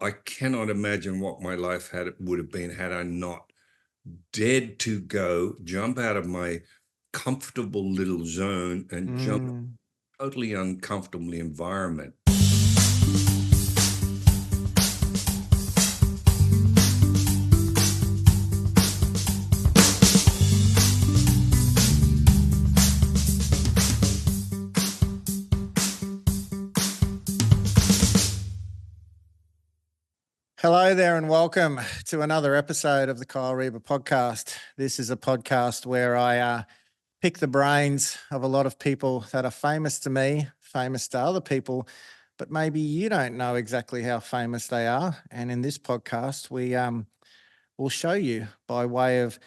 I cannot imagine what my life would have been had I not dared to jump out of my comfortable little zone and jump Mm. totally uncomfortable environment. Hello there and welcome to another episode of the Kyl Reber podcast. This is a podcast where I pick the brains of a lot of people that are famous to me, famous to other people, but maybe you don't know exactly how famous they are. And in this podcast, we'll show you by way of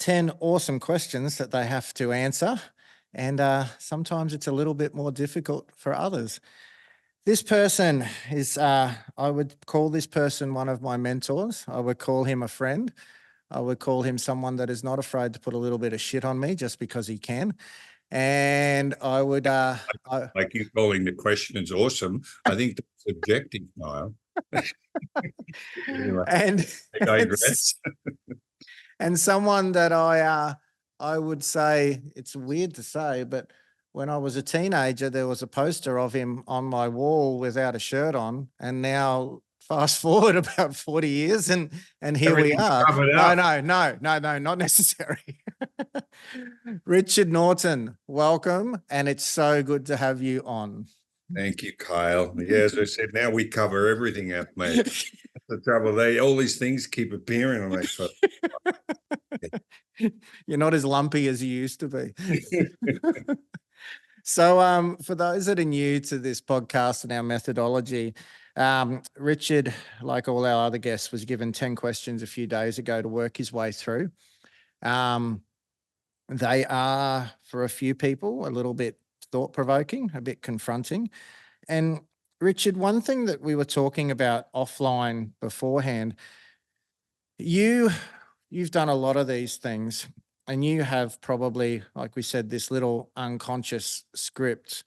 10 awesome questions that they have to answer. And sometimes it's a little bit more difficult for others. This person is, I would call this person one of my mentors. I would call him a friend. I would call him someone that is not afraid to put a little bit of shit on me just because he can. And I would, Like you calling the questions awesome. I think that's subjective, Niall. Anyway, and, I digress. and someone that I would say, it's weird to say, but when I was a teenager, there was a poster of him on my wall without a shirt on, and now fast forward about 40 years, and here we Everything's are. covered No, up. not necessary. Richard Norton, welcome, and it's so good to have you on. Thank you, Kyl. Yeah, as I said, now we cover everything up, mate. That's the trouble. All these things keep appearing. I'm like, You're not as lumpy as you used to be. So for those that are new to this podcast and our methodology, Richard, like all our other guests, was given 10 questions a few days ago to work his way through. They are, for a few people, a little bit thought-provoking, a bit confronting. And Richard, one thing that we were talking about offline beforehand, you've done a lot of these things, and you have probably, like we said, this little unconscious script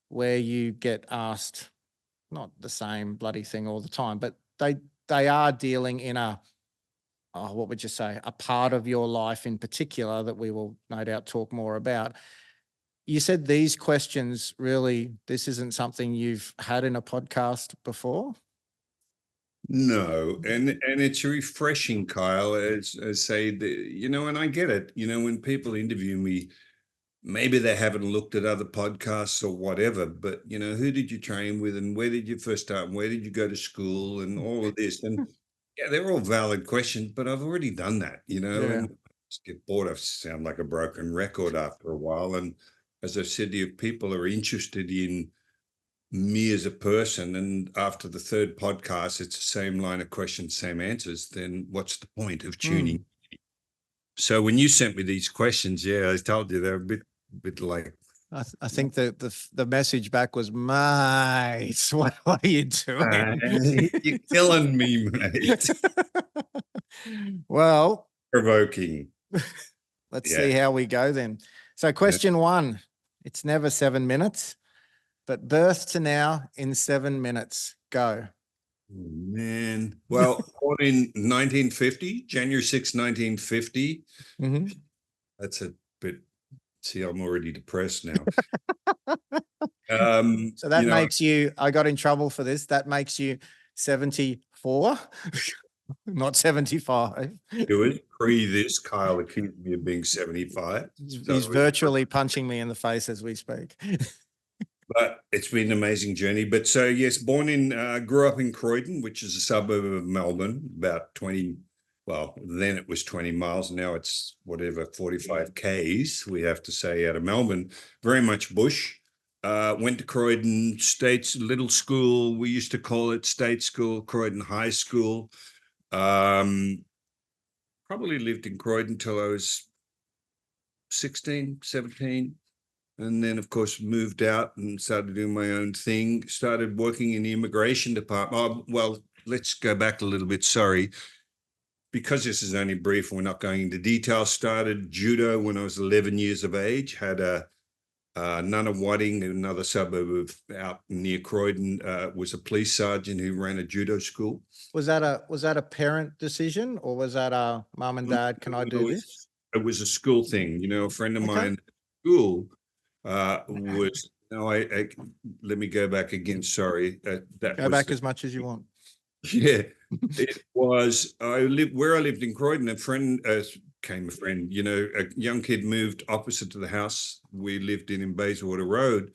where you get asked not the same bloody thing all the time, but they are dealing in what would you say, a part of your life in particular that we will no doubt talk more about. You said these questions really, this isn't something you've had in a podcast before? no, and it's refreshing, Kyl. As say, and I get it. When people interview me, maybe they haven't looked at other podcasts or whatever, but who did you train with, and where did you first start, and where did you go to school, and all of this, and yeah, they're all valid questions, but I've already done that, Yeah. and I just get bored. I sound like a broken record after a while, and as I said to you, if people are interested in me as a person, and after the third podcast it's the same line of questions, same answers, then what's the point of tuning? So when you sent me these questions, yeah, I told you they're a bit like, I think that the message back was, mate, what are you doing? you're killing me, mate. Well, Provoking. let's Yeah. see how we go then. So question one, it's never 7 minutes, but birth to now in 7 minutes. Go. Oh, man. Well, born in 1950, January 6, 1950. Mhm. That's a bit, see, I'm already depressed now. So that makes you, I got in trouble for this, that makes you 74, not 75. It was pre this. Kyl accused me of being 75. He's virtually punching me in the face as we speak. But it's been an amazing journey. But so, yes, grew up in Croydon, which is a suburb of Melbourne, about 20, well, then it was 20 miles. Now it's whatever, 45 Ks, we have to say, out of Melbourne. Very much bush. Went to Croydon State's little school. We used to call it State School, Croydon High School. Probably lived in Croydon till I was 16, 17. And then, of course, moved out and started doing my own thing, started working in the immigration department. Oh, well, let's go back a little bit. Sorry. Because this is only brief, we're not going into detail. Started judo when I was 11 years of age, had a Nunawading, another suburb of out near Croydon, was a police sergeant who ran a judo school. Was that a parent decision, or was that a mum and dad? Can I do this? It was a school thing. A friend of Okay. mine at school was, no, let me go back again. Sorry. Go back as much as you want. Yeah, it was, where I lived in Croydon, a friend, came a friend, a young kid moved opposite to the house we lived in Bayswater Road.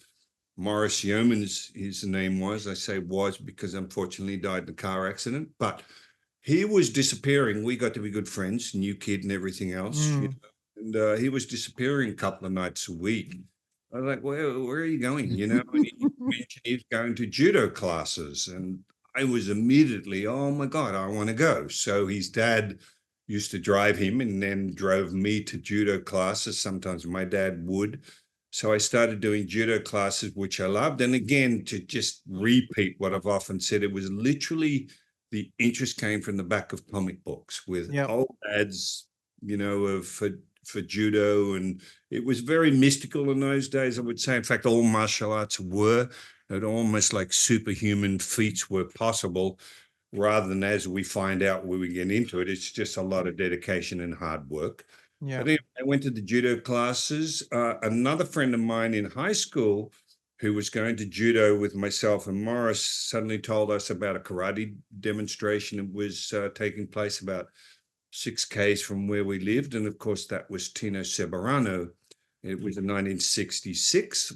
Morris Yeomans, his name was. I say was because unfortunately he died in a car accident, but he was disappearing. We got to be good friends, new kid and everything else. And he was disappearing a couple of nights a week. I was like, well, where are you going? And he mentioned he's going to judo classes. And I was immediately, oh my God, I want to go. So his dad used to drive him and then drove me to judo classes. Sometimes my dad would. So I started doing judo classes, which I loved. And again, to just repeat what I've often said, it was literally the interest came from the back of comic books with old ads, for judo. And it was very mystical in those days, I would say. In fact, all martial arts were. It almost like superhuman feats were possible, rather than as we find out when we get into it, it's just a lot of dedication and hard work. Yeah. But anyway, I went to the judo classes. Another friend of mine in high school who was going to judo with myself and Morris suddenly told us about a karate demonstration that was taking place about 6 Ks from where we lived. And of course, that was Tino Seberano. It was in 1966.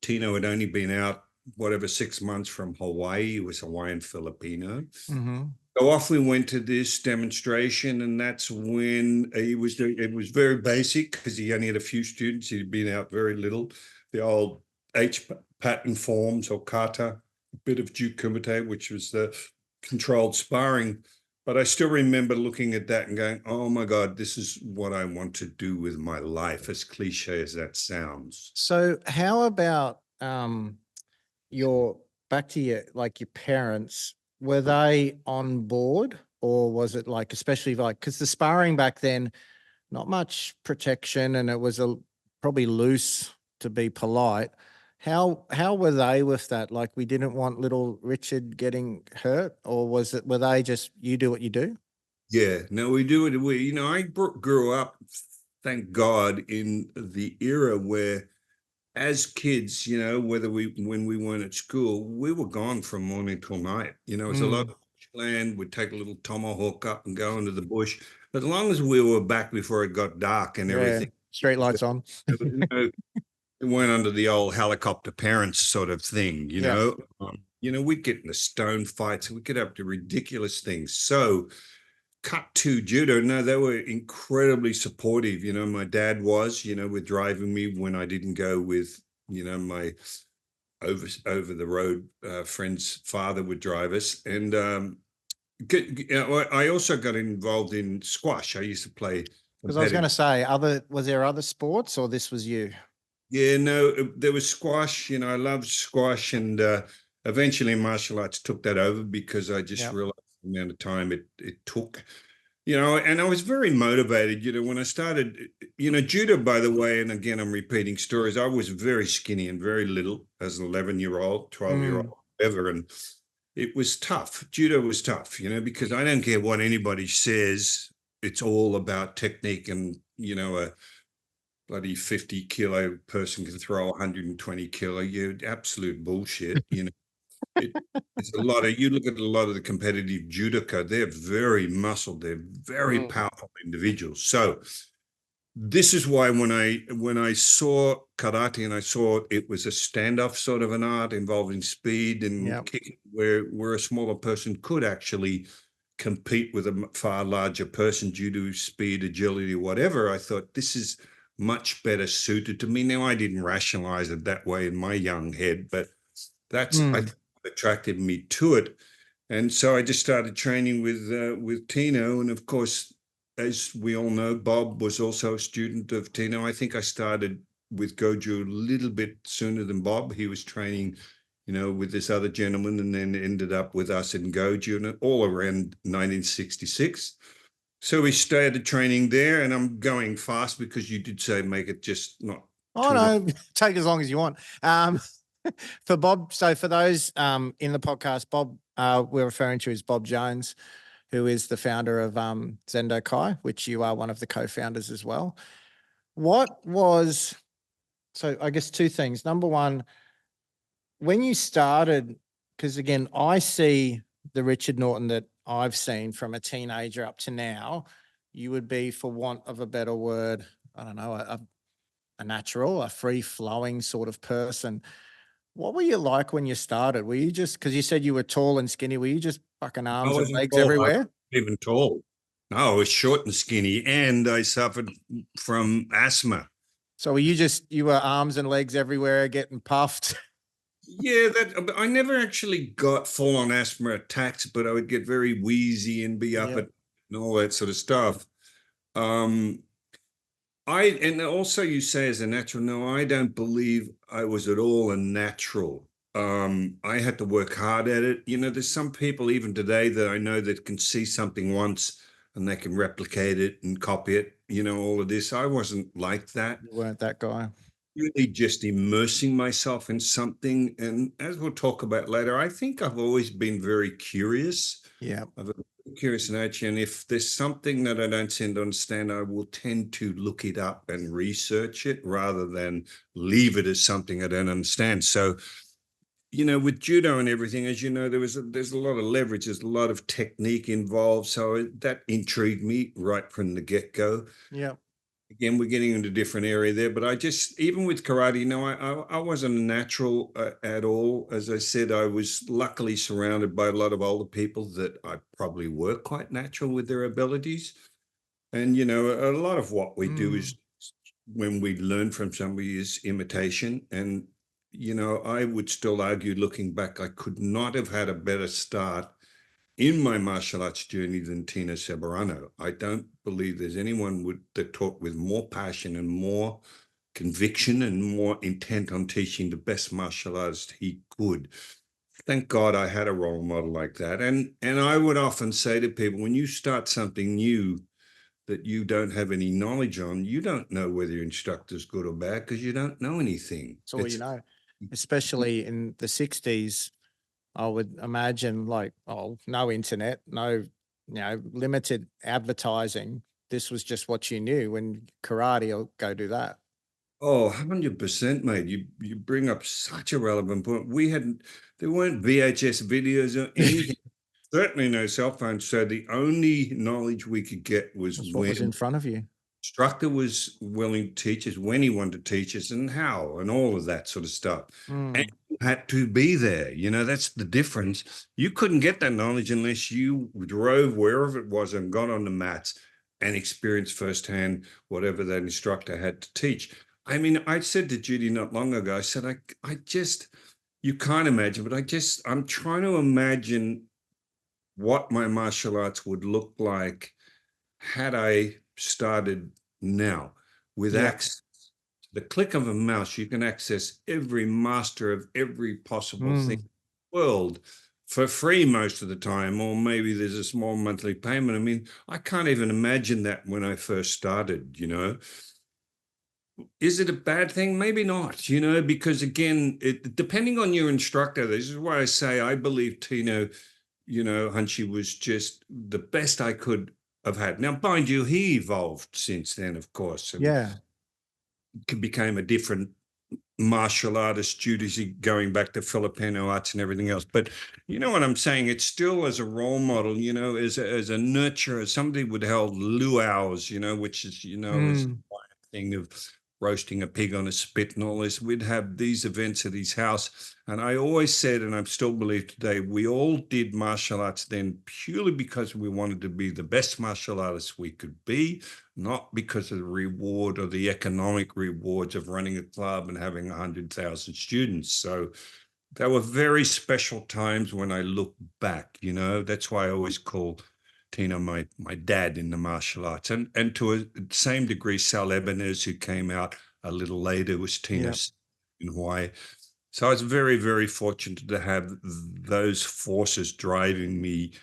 Tino had only been out, 6 months from Hawaii. He was Hawaiian Filipino. So off we went to this demonstration, and that's when it was very basic because he only had a few students. He'd been out very little. The old H pattern forms or kata, a bit of Juke Kumite, which was the controlled sparring. But I still remember looking at that and going, oh my God, this is what I want to do with my life, as cliche as that sounds. So how about back to your parents, were they on board, or was it especially because the sparring back then, not much protection, and it was probably loose, to be polite. How were they with that? We didn't want little Richard getting hurt, or were they just, you do what you do? Yeah, no, we do it. I grew up, thank God, in the era where, as kids, when we weren't at school, we were gone from morning till night. It's a lot of land. We'd take a little tomahawk up and go into the bush. But as long as we were back before it got dark and everything, street lights on. It went under the old helicopter parents sort of thing. We'd get into stone fights. We get up to ridiculous things. So cut to judo. No, they were incredibly supportive. My dad was, with driving me when I didn't go with, my over the road friend's father would drive us. And I also got involved in squash. I used to play. Because I was going to say, was there other sports, or this was you? Yeah, no, there was squash. I loved squash, and eventually martial arts took that over because I just realized the amount of time it took. And I was very motivated, when I started, judo, by the way, and again, I'm repeating stories. I was very skinny and very little as an 11-year-old, 12-year-old, whatever. And it was tough. Judo was tough, because I don't care what anybody says. It's all about technique, and, a bloody 50-kilo person can throw 120 kilo. You absolute bullshit, It's a lot of, you look at a lot of the competitive judoka, they're very muscled, they're very powerful individuals. So this is why when I saw karate and I saw it was a standoff sort of an art involving speed and kicking, where a smaller person could actually compete with a far larger person due to speed, agility, whatever, I thought this is much better suited to me. Now, I didn't rationalize it that way in my young head, but that's I think attracted me to it. And so I just started training with Tino. And of course, as we all know, Bob was also a student of Tino. I think I started with Goju a little bit sooner than Bob. He was training, with this other gentleman, and then ended up with us in Goju, and all around 1966. So we started training there, and I'm going fast because you did say make it just not Oh too long. no, take as long as you want. For Bob, so for those in the podcast, Bob, we're referring to is Bob Jones, who is the founder of Zendo Kai, which you are one of the co-founders as well. What was, so I guess two things. Number one, when you started, because again, I see the Richard Norton that I've seen from a teenager up to now, you would be, for want of a better word, I don't know, a natural, a free flowing sort of person. What were you like when you started? Were you just, because you said you were tall and skinny, were you just fucking I arms and wasn't legs tall. I everywhere? wasn't even tall. No, I was short and skinny, and I suffered from asthma. So were you just, you were arms and legs everywhere getting puffed? Yeah, that I never actually got full on asthma attacks, but I would get very wheezy and be up Yeah. at and all that sort of stuff. Um, and also you say as a natural, no, I don't believe I was at all a natural. I had to work hard at it. You know, there's some people even today that I know that can see something once and they can replicate it and copy it, you know, all of this. I wasn't like that. You weren't that guy. Really just immersing myself in something. And as we'll talk about later, I think I've always been very curious. Yeah. I've a curious nature, and if there's something that I don't seem to understand, I will tend to look it up and research it rather than leave it as something I don't understand. So, you know, with judo and everything, as you know, there's a lot of leverage, there's a lot of technique involved. So that intrigued me right from the get-go. Yeah. Again, we're getting into a different area there, but I just, even with karate, you know, I wasn't a natural at all. As I said, I was luckily surrounded by a lot of older people that I probably were quite natural with their abilities. And, you know, a lot of what we do Mm. is when we learn from somebody is imitation. And, you know, I would still argue looking back, I could not have had a better start in my martial arts journey than Tino Seberano. I don't believe there's anyone that taught with more passion and more conviction and more intent on teaching the best martial artist he could. Thank God I had a role model like that. And I would often say to people, when you start something new that you don't have any knowledge on, you don't know whether your instructor's good or bad because you don't know anything. That's all you know, especially in the 60s. I would imagine, like, oh, no internet, no, limited advertising. This was just what you knew. When karate, will go do that. Oh, 100%, mate. You bring up such a relevant point. There weren't VHS videos or anything, certainly no cell phones. So the only knowledge we could get was That's what was in when front of you. instructor was willing to teach us, when he wanted to teach us, and how, and all of that sort of stuff. And Mm. you had to be there. You know, that's the difference. You couldn't get that knowledge unless you drove wherever it was and got on the mats and experienced firsthand whatever that instructor had to teach. I mean, I said to Judy not long ago, I said, I just, you can't imagine, but I'm trying to imagine what my martial arts would look like had I started now with Yeah. access, the click of a mouse, you can access every master of every possible thing Mm. in the world for free most of the time, or maybe there's a small monthly payment. I mean, I can't even imagine that when I first started, you know. Is it a bad thing? Maybe not, you know, because again, depending on your instructor, this is why I say I believe Tino, you know, Hunchy was just the best I could have had. Now, mind you, he evolved since then, of course, and Yeah. became a different martial artist due to going back to Filipino arts and everything else. But you know what I'm saying? It's still as a role model, you know, as a nurturer, somebody would hold luau's, you know, which is, you know, is Mm. thing of roasting a pig on a spit and all this. We'd have these events at his house. And I always said, and I still believe today, we all did martial arts then purely because we wanted to be the best martial artists we could be, not because of the reward or the economic rewards of running a club and having 100,000 students. So they were very special times when I look back, you know. That's why I always call Tino my dad in the martial arts. And to a same degree, Sal Ebenez, who came out a little later, was Yeah. Tino's in Hawaii. So I was very, very fortunate to have those forces driving me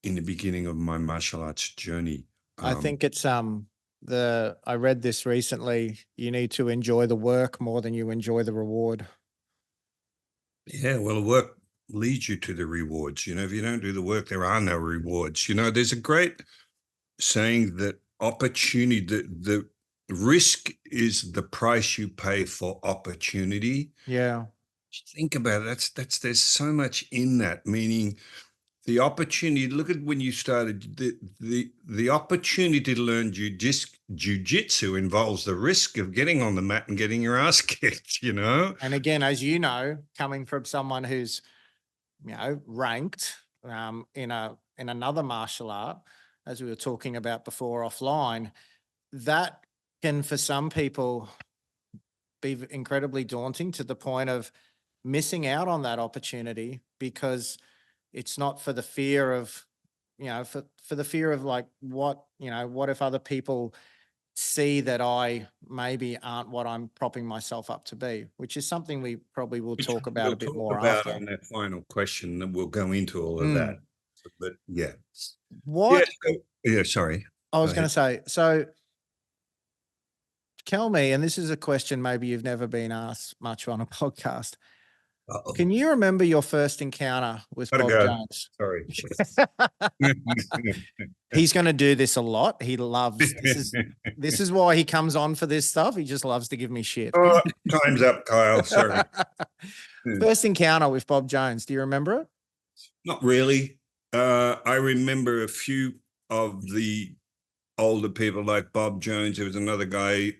in the beginning of my martial arts journey. I think it's I read this recently. You need to enjoy the work more than you enjoy the reward. Yeah, well, the work leads you to the rewards. If you don't do the work, there are no rewards. There's a great saying that opportunity, the risk is the price you pay for opportunity. Yeah. Think about it. There's so much in that, meaning the opportunity. Look at when you started. The opportunity to learn jujitsu involves the risk of getting on the mat and getting your ass kicked. And again, as you know, coming from someone who's, ranked in another martial art, as we were talking about before offline, that can for some people be incredibly daunting to the point of missing out on that opportunity because it's not for the fear of, for the fear of like what if other people see that I maybe aren't what I'm propping myself up to be, which is something we probably will Which talk about we'll a bit talk more about after. on that final question, and we'll go into all of that. Mm. But yeah, What yeah. Sorry, I go was going ahead. to say, so tell me, and this is a question maybe you've never been asked much on a podcast. Uh-oh. Can you remember your first encounter with Gotta Bob go. Jones? Sorry. He's going to do this a lot. He loves this is why he comes on for this stuff. He just loves to give me shit. Oh, time's up, Kyle. Sorry. First encounter with Bob Jones. Do you remember it? Not really. I remember a few of the older people like Bob Jones. There was another guy,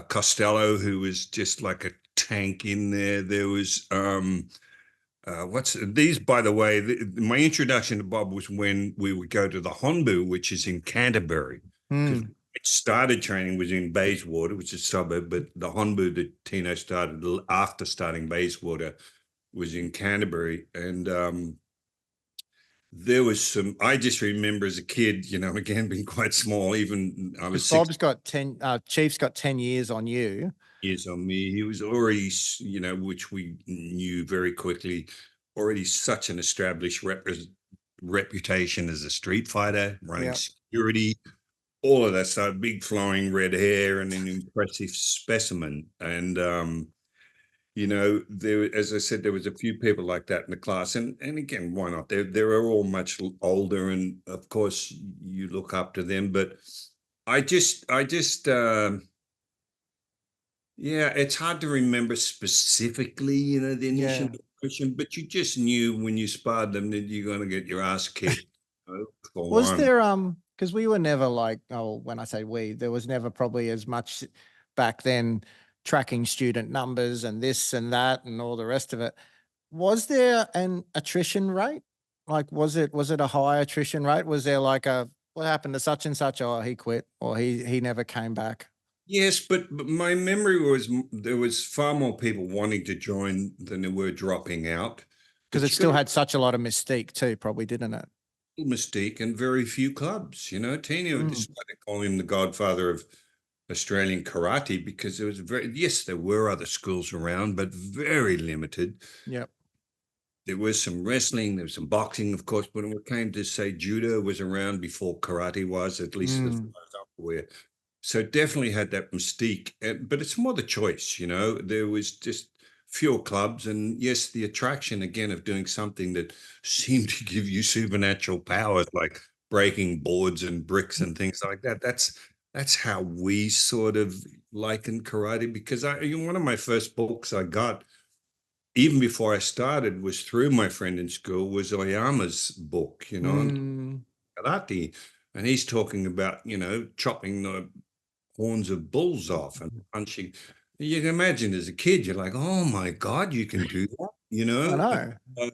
Costello, who was just like a tank in there. There was what's these, by the way, my introduction to Bob was when we would go to the Honbu, which is in Canterbury, because Mm, it started training was in Bayswater, which is a suburb, but the Honbu that Tino started after starting Bayswater was in Canterbury. And there was some, I just remember as a kid, again, being quite small, even I because was six Bob's got 10, Chief's got 10 years on you. years on me. He was already, which we knew very quickly, already such an established reputation as a street fighter, running Yeah. security, all of that stuff, big flowing red hair and an impressive specimen. And, there, as I said, there was a few people like that in the class. And again, why not? They were all much older. And of course, you look up to them. But yeah, it's hard to remember specifically, the initial Yeah. impression, but you just knew when you sparred them that you're going to get your ass kicked, for Was one. there because we were never like, oh, when I say we, there was never probably as much back then tracking student numbers and this and that and all the rest of it. Was there an attrition rate? Like was it a high attrition rate? Was there like a what happened to such and such? Oh, he quit or he never came back? Yes, but my memory was there was far more people wanting to join than there were dropping out. Because But it you got still a had such a lot of mystique too, probably, didn't it? mystique and very few clubs. Tino Mm, decided to call him the godfather of Australian karate because there was yes, there were other schools around, but very limited. yep. There was some wrestling, there was some boxing, of course, but when it came to say judo was around before karate was, at least as far Mm, as I'm aware. So it definitely had that mystique, but it's more the choice, There was just fewer clubs, and yes, the attraction again of doing something that seemed to give you supernatural powers, like breaking boards and bricks and things like that. That's how we sort of liken karate because one of my first books I got even before I started was through my friend in school was Oyama's book, on mm. karate. And he's talking about, chopping the horns of bulls off and punching. You can imagine as a kid, you're like, oh my God, you can do that, I know. Uh,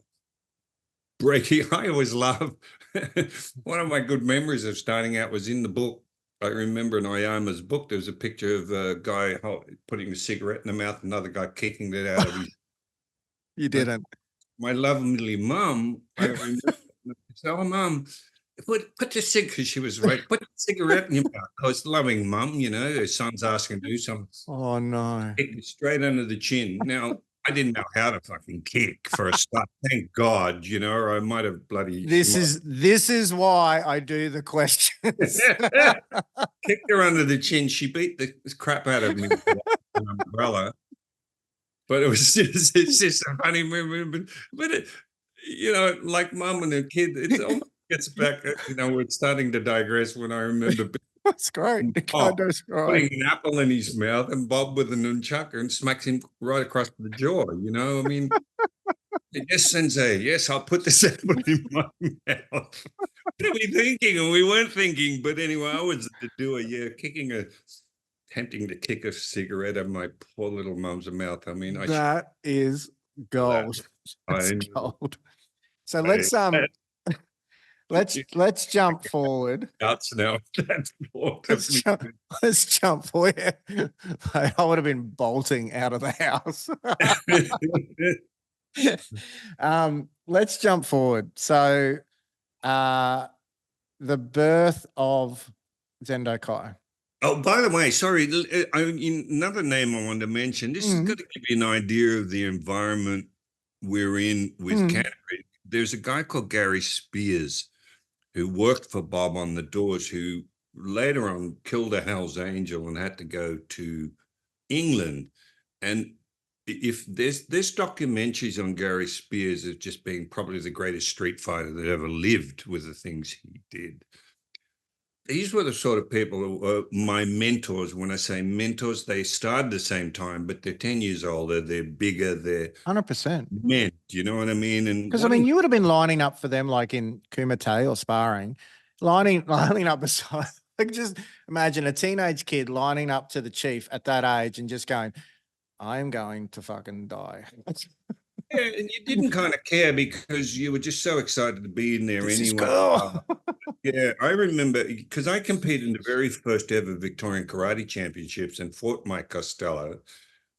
breaking. I always love one of my good memories of starting out was in the book. I remember in Oyama's book, there was a picture of a guy putting a cigarette in the mouth, another guy kicking it out of his. You didn't. My lovely mum, I remember, said, "Oh, mum, put the cig," because she was right. Put the cigarette in your mouth. I was loving mum, her son's asking to do something. Oh no. Kicked it straight under the chin. Now, I didn't know how to fucking kick for a start. Thank God, or I might have bloody This is why I do the questions. kicked her under the chin. She beat the crap out of me with an umbrella. But it's just a funny memory. But like mum and a kid, it almost gets back. We're starting to digress when I remember That's great. The guy Bob does right. putting an apple in his mouth and Bob with a nunchucker and smacks him right across the jaw. I mean, yes, Sensei, yes, I'll put this apple in my mouth. What are we thinking? And we weren't thinking, but anyway, I was the doer, attempting to kick a cigarette out of my poor little mum's mouth. I mean, That is gold. That's gold. So let's jump forward. Nuts now. Let's jump forward. I would have been bolting out of the house. Let's jump forward. So the birth of Zendo Kai. Oh, by the way, sorry, another name I wanted to mention. This is going to give you an idea of the environment we're in with Canterbury. There's a guy called Gary Spears who worked for Bob on the Doors, who later on killed a Hell's Angel and had to go to England. And if there's documentaries on Gary Spears as just being probably the greatest street fighter that ever lived with the things he did. These were the sort of people who were my mentors. When I say mentors, they started the same time, but they're 10 years older, they're bigger, they're 100% men. Do you know what I mean? And because you would have been lining up for them like in Kumite or sparring, lining up beside. Like, just imagine a teenage kid lining up to the chief at that age and just going, "I'm going to fucking die." Yeah, and you didn't kind of care because you were just so excited to be in there This anyway. is cool. Yeah, I remember because I competed in the very first ever Victorian Karate Championships and fought Mike Costello.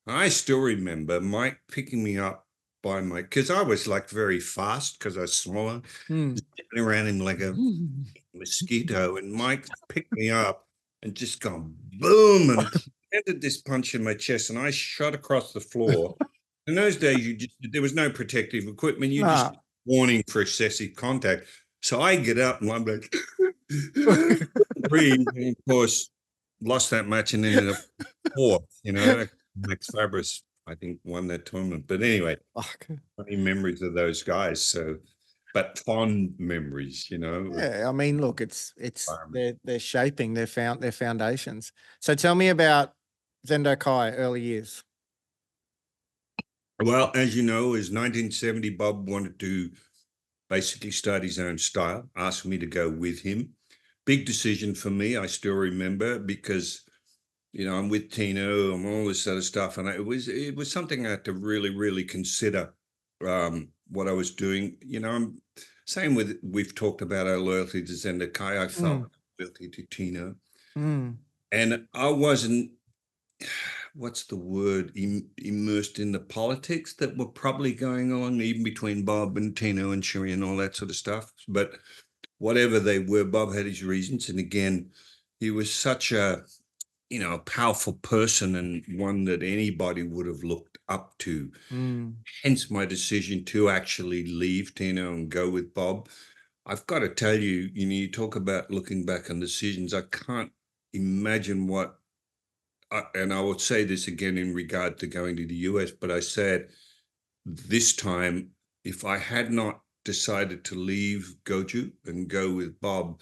I still remember Mike picking me up by because I was like very fast because I was smaller, sitting around him like a mosquito. And Mike picked me up and just gone boom and landed this punch in my chest, and I shot across the floor. In those days, there was no protective equipment. You just warning for excessive contact. So I get up and I'm like, breathe. And of course, lost that match and ended up fourth. Max Fabris, I think, won that tournament. But anyway, funny memories of those guys. So, but fond memories, Yeah, I mean, look, it's they're shaping their foundations. So tell me about Zendo Kai early years. Well, as you know, is 1970, Bob wanted to basically start his own style, asked me to go with him. Big decision for me, I still remember, because, I'm with Tino and all this other stuff. And it was something I had to really, really consider what I was doing. I'm same with, we've talked about our loyalty to Zendo Kai. I felt loyalty to Tino. And I wasn't, what's the word, immersed in the politics that were probably going on, even between Bob and Tino and Sherry and all that sort of stuff. But whatever they were, Bob had his reasons. And again, he was such a, a powerful person and one that anybody would have looked up to. Hence my decision to actually leave Tino and go with Bob. I've got to tell you, you talk about looking back on decisions. I can't imagine what, and I will say this again in regard to going to the US, but I said this time, if I had not decided to leave Goju and go with Bob,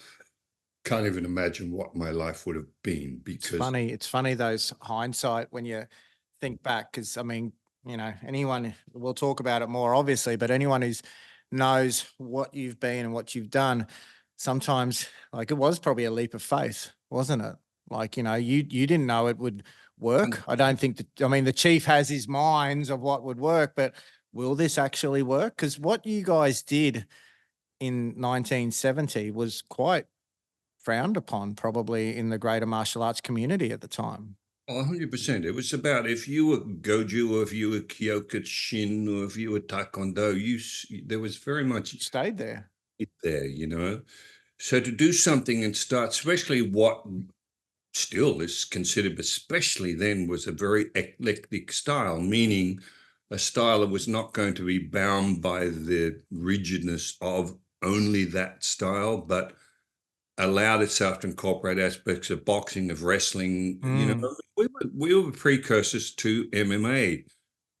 can't even imagine what my life would have been. Because it's funny those hindsight when you think back, because I mean, anyone, we'll talk about it more obviously, but anyone who knows what you've been and what you've done, sometimes like it was probably a leap of faith, wasn't it? Like, you didn't know it would work. I don't think the chief has his minds of what would work, but will this actually work? Because what you guys did in 1970 was quite frowned upon probably in the greater martial arts community at the time. 100%. It was about if you were Goju or if you were Kyokushin or if you were Taekwondo, there was very much... You stayed there. So to do something and start, especially what still is considered, especially then, was a very eclectic style, meaning a style that was not going to be bound by the rigidness of only that style, but allowed itself to incorporate aspects of boxing, of wrestling. Mm, We were precursors to MMA.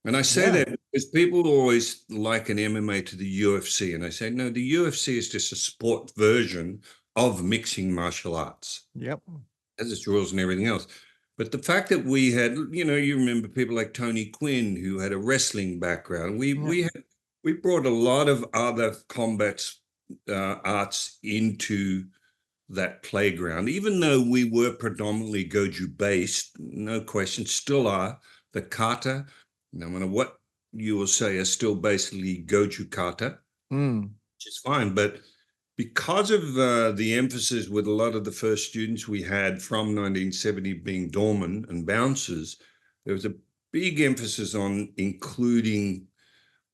And I say yeah. that because people always liken MMA to the UFC. And I say, no, the UFC is just a sport version of mixing martial arts, Yep. has its rules and everything else. But the fact that we had, you remember people like Tony Quinn, who had a wrestling background. Yep. We brought a lot of other combat arts into that playground, even though we were predominantly Goju based, no question, still are. The kata, no matter what you will say, are still basically Goju kata, Mm, which is fine. But because of the emphasis with a lot of the first students we had from 1970 being doormen and bouncers, there was a big emphasis on including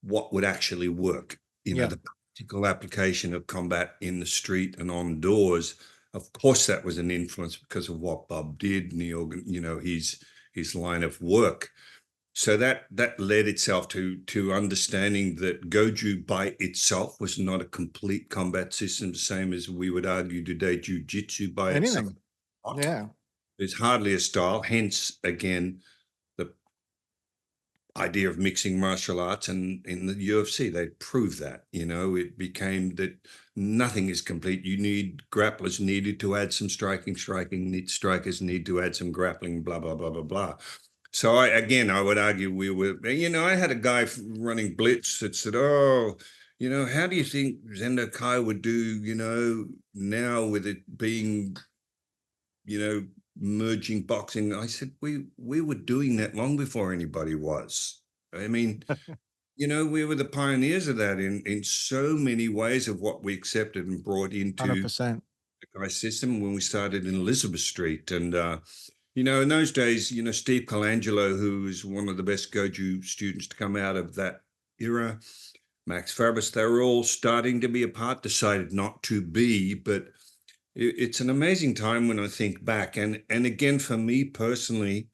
what would actually work. yeah. The practical application of combat in the street and on doors. Of course, that was an influence because of what Bob did and his line of work. So that led itself to understanding that Goju by itself was not a complete combat system, the same as we would argue today Jiu-Jitsu by itself. Anything. Yeah. It's hardly a style. Hence, again, the idea of mixing martial arts, and in the UFC they proved that. It became that nothing is complete. You need grapplers needed to add some striking, strikers need to add some grappling, blah blah blah blah blah. So I would argue we were, I had a guy running blitz that said, oh, how do you think Zendo Kai would do, now with it being, merging boxing? I said, we were doing that long before anybody was. I mean, we were the pioneers of that in so many ways of what we accepted and brought into 100%. the Kai system when we started in Elizabeth Street. And, in those days, Steve Colangelo, who was one of the best Goju students to come out of that era, Max Fabris, they were all starting to be a part, decided not to be, but it's an amazing time when I think back. And again, for me personally,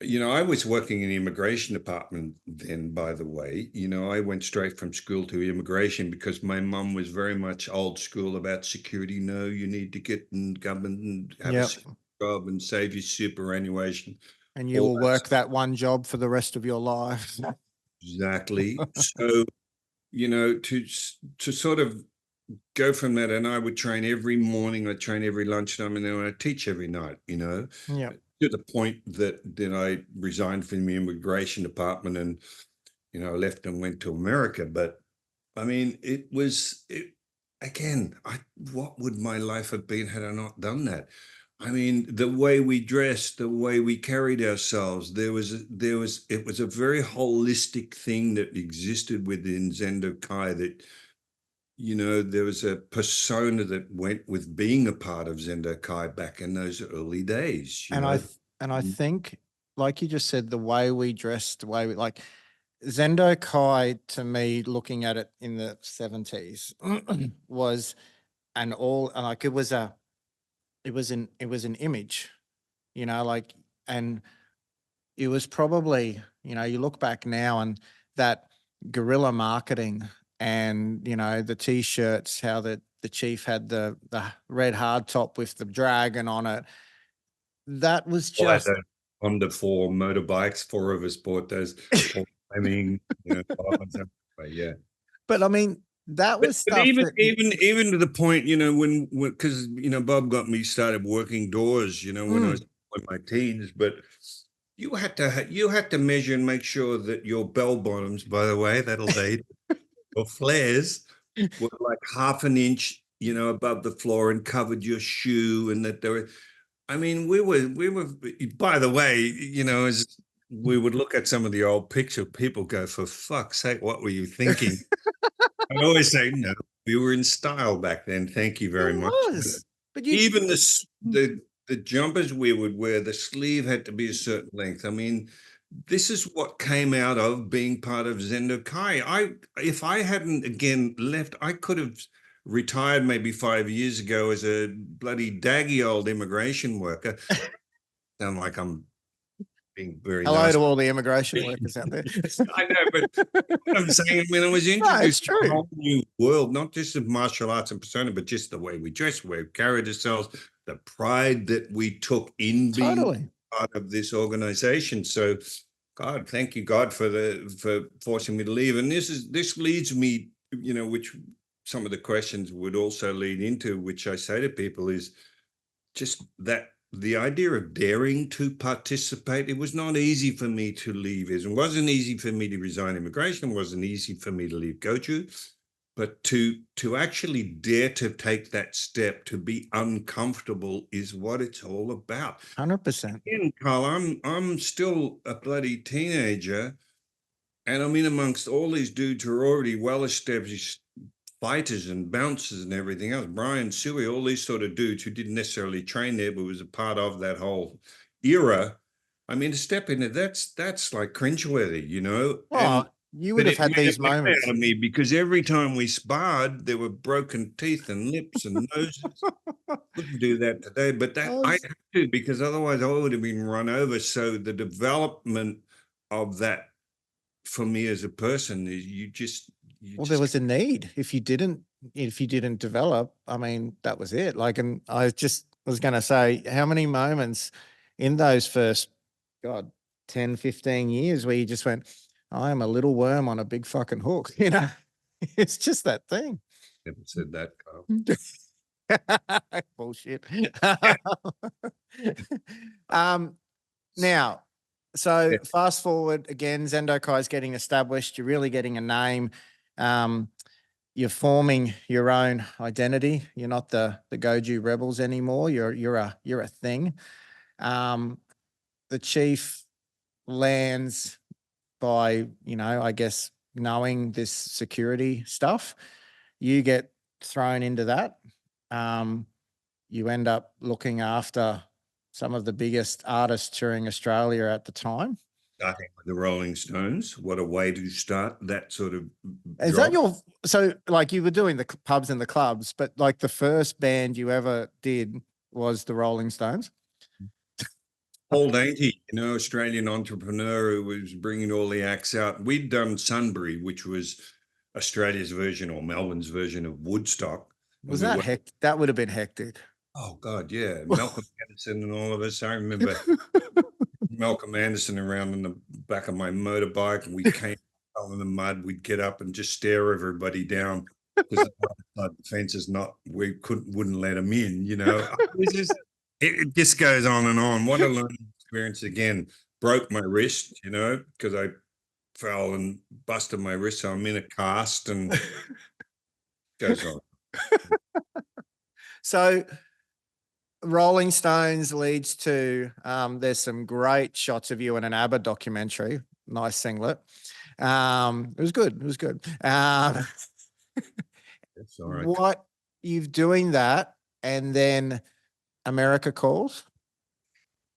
I was working in the immigration department then, by the way. I went straight from school to immigration because my mum was very much old school about security. No, you need to get in government and have a Yep. job and save your superannuation. And you All will that work stuff. that one job for the rest of your life. Exactly. So, to sort of go from that, and I would train every morning, I'd train every lunchtime, and then I'd teach every night, Yeah. to the point that then I resigned from the immigration department and, left and went to America. But I mean, again, what would my life have been had I not done that? I mean, the way we dressed, the way we carried ourselves, it was a very holistic thing that existed within Zendo Kai that, there was a persona that went with being a part of Zendo Kai back in those early days, And I Mm. think, like you just said, the way we dressed, the way we like Zendo Kai to me, looking at it in the 70s, was an all like it was an image, like, and it was probably, you look back now and that guerrilla marketing and, the t-shirts, how the chief had the red hard top with the dragon on it. That was All had just, those Honda 4 motorbikes. Four of us bought those. Paul Fleming, Bob and stuff. But yeah. but I mean, that But, was but stuff even that, even even to the point, when because Bob got me started working doors, when I was mm, in my teens. But you had to measure and make sure that your bell bottoms, by the way, that'll date, or flares were like half an inch, above the floor and covered your shoe, and that there were. I mean, we were. By the way, as we would look at some of the old picture, people go, "For fuck's sake, what were you thinking?" I always say, "No, we were in style back then. Thank you it very much." was, but you, Even the jumpers we would wear, the sleeve had to be a certain length. I mean, this is what came out of being part of Zendo Kai. If I hadn't again left, I could have retired maybe 5 years ago as a bloody daggy old immigration worker. Sound like I'm being very Hello nice. to all the immigration workers out there. I know, but what I'm saying, when I was No, it's introduced to a true. whole new world, not just of martial arts and persona, but just the way we dress, the way we carried ourselves, the pride that we took in being Totally. part of this organization. So, God, thank you, God, for forcing me to leave. And this leads me, which some of the questions would also lead into, which I say to people is just that the idea of daring to participate. It was not easy for me to leave. It wasn't easy for me to resign immigration. It wasn't easy for me to leave Goju, but to actually dare to take that step, to be uncomfortable, is what it's all about. 100%. Again, Carl, I'm still a bloody teenager, and I'm in amongst all these dudes who are already well established fighters and bouncers and everything else. Brian Suey, all these sort of dudes who didn't necessarily train there, but was a part of that whole era. I mean, to step into that's like cringeworthy, Oh, you would but have it had made a these man moments. out of me, because every time we sparred, there were broken teeth and lips and noses. Couldn't do that today, but that I was- had to, because otherwise I would have been run over. So the development of that for me as a person is you well, there just was a need. If you didn't develop, I mean, that was it. Like, and I just was going to say, how many moments in those first, God, 10, 15 years where you just went, I am a little worm on a big fucking hook, It's just that thing. never said that, Carl. Bullshit. um, now, so Yeah. fast forward again, Zendokai is getting established. You're really getting a name. Um, you're forming your own identity. You're not the Goju Rebels anymore. You're a thing. The chief lands by, I guess, knowing this security stuff. You get thrown into that. You end up looking after some of the biggest artists touring Australia at the time. Starting with the Rolling Stones. What a way to start that sort of Is that job. so like you were doing the pubs and the clubs, but like the first band you ever did was the Rolling Stones? Paul Dainty, Australian entrepreneur who was bringing all the acts out. We'd done Sunbury, which was Australia's version or Melbourne's version of Woodstock. And Was we that went, heck? That would have been hectic. oh God, yeah. Malcolm Anderson and all of us. I remember Malcolm Anderson around in the back of my motorbike, and we came out in the mud. We'd get up and just stare everybody down because the fence is not. We wouldn't let them in. It just goes on and on. What a learning experience again. Broke my wrist, because I fell and busted my wrist. So I'm in a cast and goes on. So Rolling Stones leads to there's some great shots of you in an ABBA documentary. Nice singlet. It was good. It was good. It's all right. What you've doing that, and then America calls.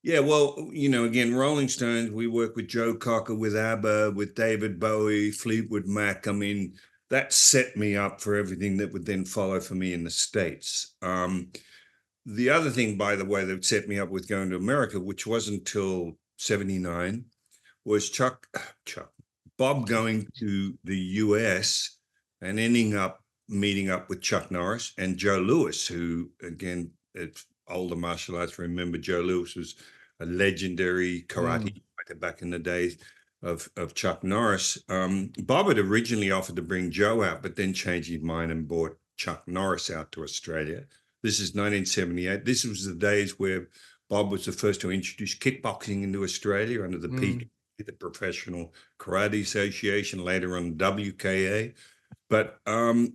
Yeah, well, again, Rolling Stones, we work with Joe Cocker, with ABBA, with David Bowie, Fleetwood Mac. I mean, that set me up for everything that would then follow for me in the States. The other thing, by the way, that set me up with going to America, which wasn't until 79, was Bob going to the US and ending up meeting up with Chuck Norris and Joe Louis, who, again, it's older martial arts. Remember, Joe Louis was a legendary karate fighter back in the days of Chuck Norris. Bob had originally offered to bring Joe out, but then changed his mind and brought Chuck Norris out to Australia. This is 1978. This was the days where Bob was the first to introduce kickboxing into Australia under the PK, the Professional Karate Association, later on WKA. But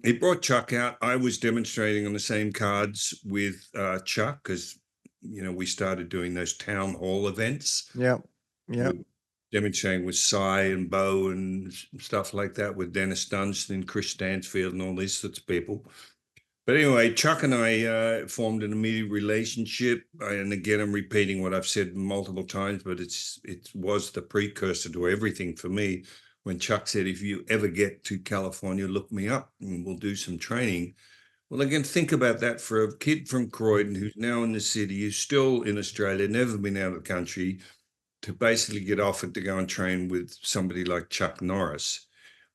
he brought Chuck out. I was demonstrating on the same cards with Chuck because, we started doing those town hall events. Yep. Yep. Demonstrating with Cy and Bo and stuff like that with Dennis Dunstan, Chris Stansfield and all these sorts of people. But anyway, Chuck and I formed an immediate relationship. And again, I'm repeating what I've said multiple times, but it was the precursor to everything for me. When Chuck said, if you ever get to California, look me up and we'll do some training. Well, again, think about that for a kid from Croydon who's now in the city, who's still in Australia, never been out of the country. to basically get offered to go and train with somebody like Chuck Norris.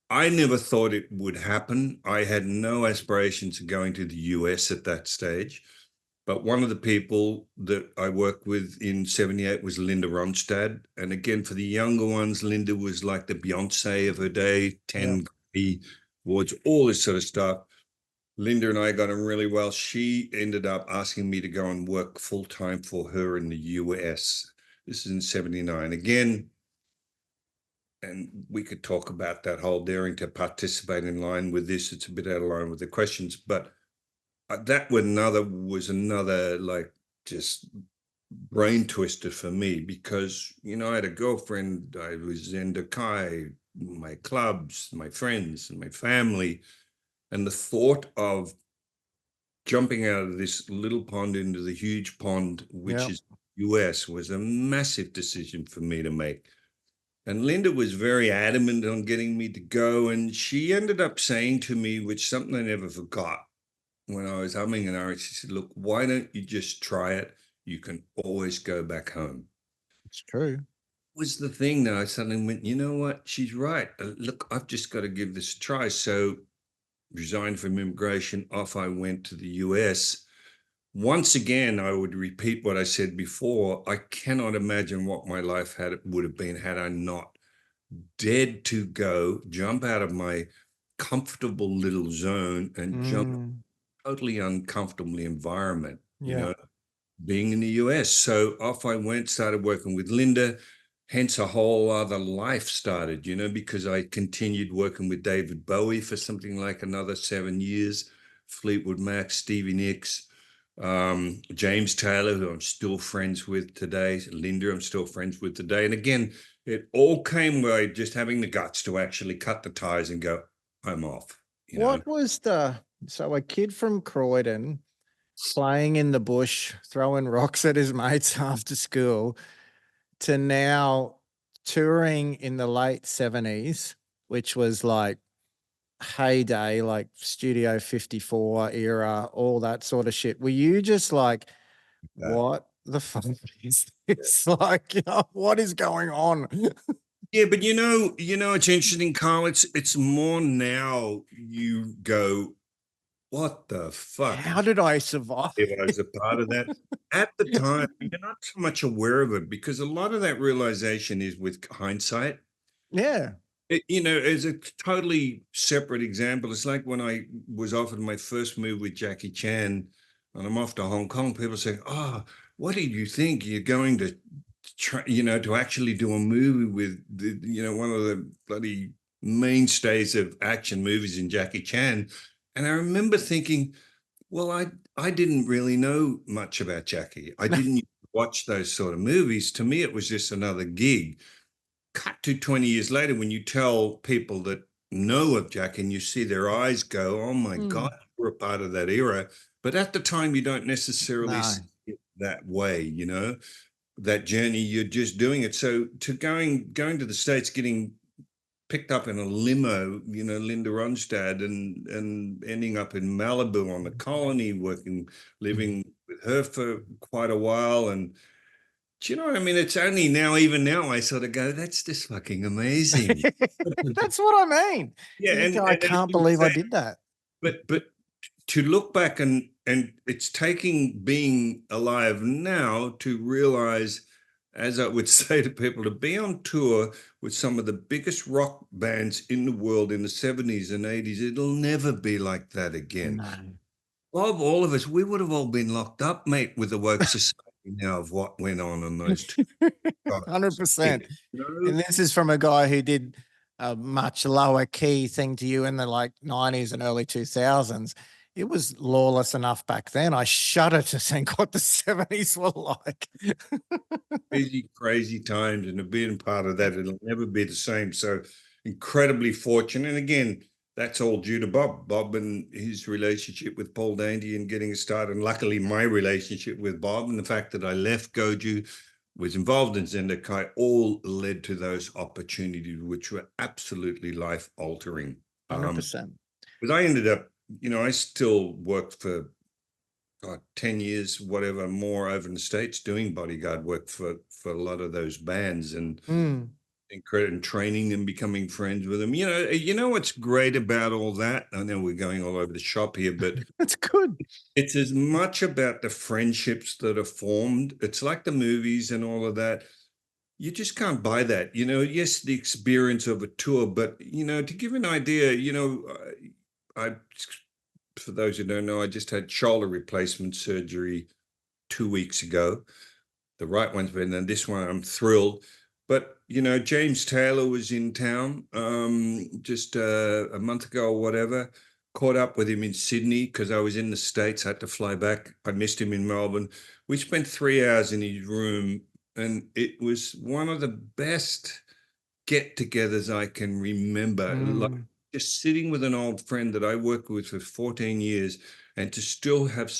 I never thought it would happen. I had no aspirations of going to the US at that stage. But one of the people that I worked with in 78 was Linda Ronstadt. And again, for the younger ones, Linda was like the Beyonce of her day, 10 Grammy awards, all this sort of stuff. Linda and I got on really well. She ended up asking me to go and work full time for her in the US. This is in 79. Again, and we could talk about that whole daring to participate in line with this. It's a bit out of line with the questions, but that was another like just brain twister for me because, you know, I had a girlfriend, I was into Kai, my clubs, my friends, and my family. And the thought of jumping out of this little pond into the huge pond, which is US, was a massive decision for me to make. And Linda was very adamant on getting me to go. And she ended up saying to me, which something I never forgot, when I was humming and ahhing, she said, look, why don't you just try it? You can always go back home. It's true. Was the thing that I suddenly went, you know what? She's right. Look, I've just got to give this a try. So resigned from immigration, off I went to the US. Once again, I would repeat what I said before. I cannot imagine what my life would have been had I not dared to go, jump out of my comfortable little zone and jump totally uncomfortable environment, you know, being in the US. So off I went, started working with Linda, hence a whole other life started, you know, because I continued working with David Bowie for something like another 7 years, Fleetwood Mac, Stevie Nicks, James Taylor, who I'm still friends with today, Linda, I'm still friends with today. And again, it all came by just having the guts to actually cut the ties and go, I'm off. What was so a kid from Croydon playing in the bush, throwing rocks at his mates after school, to now touring in the late 70s, which was like heyday, like Studio 54 era, all that sort of shit. Were you just like, what the fuck is this? Like, what is going on? Yeah, but it's interesting, Carl. It's more now you go, what the fuck? How did I survive? If I was a part of that at the time, you're not so much aware of it because a lot of that realization is with hindsight. Yeah. As a totally separate example, it's like when I was offered my first move with Jackie Chan and I'm off to Hong Kong, people say, oh, what did you think? You're going to try, to actually do a movie with, one of the bloody mainstays of action movies in Jackie Chan. And I remember thinking, well, I didn't really know much about Jackie. I didn't watch those sort of movies. To me, it was just another gig. Cut to 20 years later, when you tell people that know of Jack and you see their eyes go, oh my God, we're a part of that era. But at the time, you don't necessarily see it that way, that journey, you're just doing it. So to going to the States, getting picked up in a limo, Linda Ronstadt, and ending up in Malibu on the Colony, living with her for quite a while. And do you know what I mean? It's only now, even now, I sort of go, that's just fucking amazing. That's what I mean. Yeah, and I can't believe I did that. But to look back and it's taking being alive now to realize, as I would say to people, to be on tour with some of the biggest rock bands in the world in the 70s and 80s, it'll never be like that again. No. Bob, all of us, we would have all been locked up, mate, with the woke society now of what went on those two. 100%. And this is from a guy who did a much lower key thing to you in the like 90s and early 2000s. It was lawless enough back then. I shudder to think what the 70s were like. Crazy times, and being part of that, it'll never be the same. So incredibly fortunate. And again, that's all due to Bob and his relationship with Paul Dandy and getting it started. And luckily, my relationship with Bob and the fact that I left Goju, was involved in Zendekai, all led to those opportunities, which were absolutely life altering. 100%. Because I ended up, I still worked for God, 10 years, whatever more over in the States doing bodyguard work for a lot of those bands and Mm. incredible training them, becoming friends with them. You know what's great about all that? I know we're going all over the shop here, but That's good. it's as much about the friendships that are formed. It's like the movies and all of that. You just can't buy that. Yes, the experience of a tour, but to give an idea, I for those who don't know, I just had shoulder replacement surgery 2 weeks ago. The right one's better than this one. I'm thrilled. But James Taylor was in town just a month ago or whatever. Caught up with him in Sydney because I was in the States. I had to fly back. I missed him in Melbourne. We spent 3 hours in his room, and it was one of the best get-togethers I can remember. Like Mm. just sitting with an old friend that I worked with for 14 years, and to still have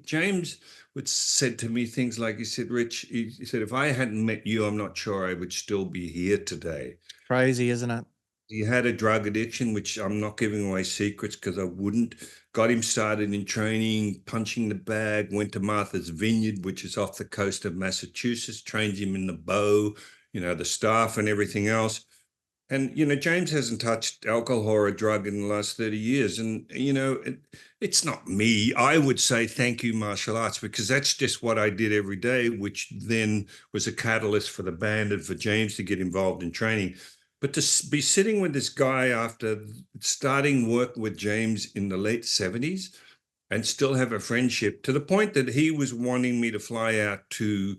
James would said to me things like, he said, Rich, he said, if I hadn't met you, I'm not sure I would still be here today. Crazy, isn't it? He had a drug addiction, which I'm not giving away secrets because I wouldn't. Got him started in training, punching the bag, went to Martha's Vineyard, which is off the coast of Massachusetts, trained him in the bow, the staff and everything else. And, James hasn't touched alcohol or a drug in the last 30 years. And, it's not me. I would say thank you, martial arts, because that's just what I did every day, which then was a catalyst for the band and for James to get involved in training. But to be sitting with this guy after starting work with James in the late 70s and still have a friendship to the point that he was wanting me to fly out to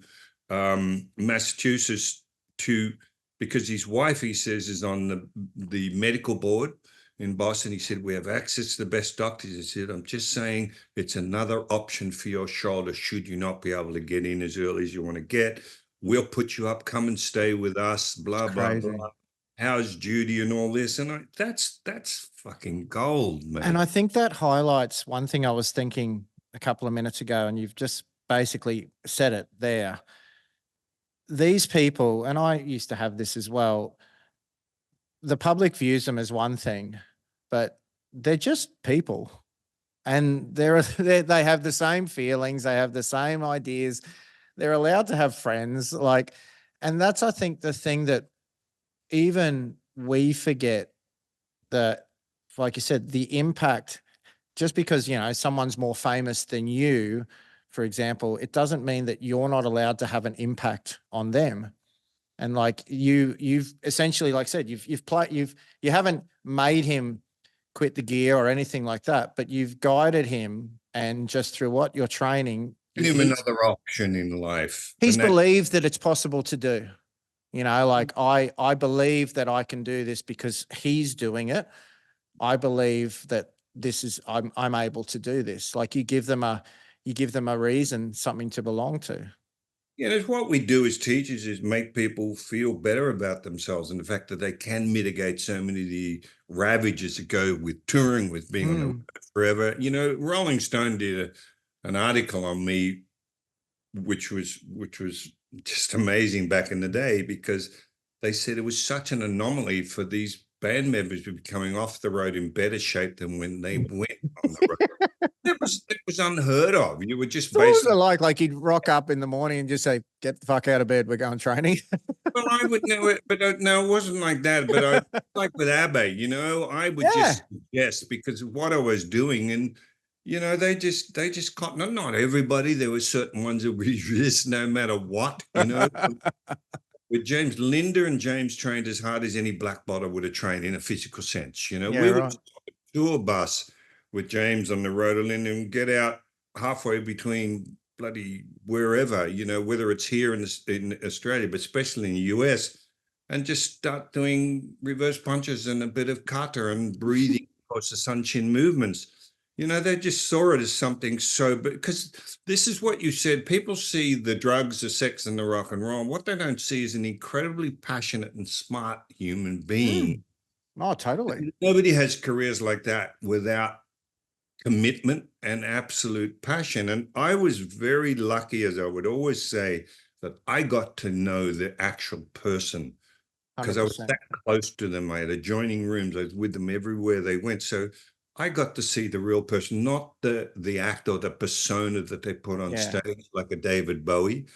Massachusetts to because his wife, he says, is on the medical board in Boston. He said, we have access to the best doctors. He said, I'm just saying it's another option for your shoulder should you not be able to get in as early as you want to get. We'll put you up, come and stay with us, blah, blah, Crazy. blah. How's Judy and all this? And that's fucking gold, And mate. I think that highlights one thing I was thinking a couple of minutes ago, and you've just basically said it there. These people, and I used to have this as well, the public views them as one thing, but they're just people. And they have the same feelings, they have the same ideas. They're allowed to have friends. And that's, I think, the thing that even we forget, that, like you said, the impact, just because, someone's more famous than you, for example, it doesn't mean that you're not allowed to have an impact on them. And like you've essentially, like I said, you haven't made him quit the gear or anything like that, but you've guided him, and just through what you're training, Give him another option in life. he's And that believed that it's possible to do. Like I believe that I can do this because he's doing it. I believe that I'm able to do this. Like you give them a reason, something to belong to. it's what we do as teachers is make people feel better about themselves and the fact that they can mitigate so many of the ravages that go with touring, with being on the road Mm. forever. Rolling Stone did an article on me, which was just amazing back in the day because they said it was such an anomaly for these band members to be coming off the road in better shape than when they went on the road. It was unheard of. You were just So what was basically it like? Like you'd rock up in the morning and just say, "Get the fuck out of bed. We're going training." well, I would know it, but no, it wasn't like that. But like with Abbe, I would Yeah. just suggest because of what I was doing, and they just caught not everybody. There were certain ones that would resist no matter what. With James, Linda and James trained as hard as any black bottle would have trained in a physical sense. Yeah. We would Right. tour bus with James on the road and get out halfway between bloody wherever, whether it's here in Australia, but especially in the US, and just start doing reverse punches and a bit of kata and breathing, of course, the sun-chin movements. They just saw it as something so, because this is what you said. People see the drugs, the sex, and the rock and roll. What they don't see is an incredibly passionate and smart human being. Mm. Oh, totally. Nobody has careers like that without commitment and absolute passion. And I was very lucky, as I would always say, that I got to know the actual person because I was 100%. that close to them. I had adjoining rooms. I was with them everywhere they went. So I got to see the real person, not the actor, the persona that they put on Yeah. stage, like a David Bowie.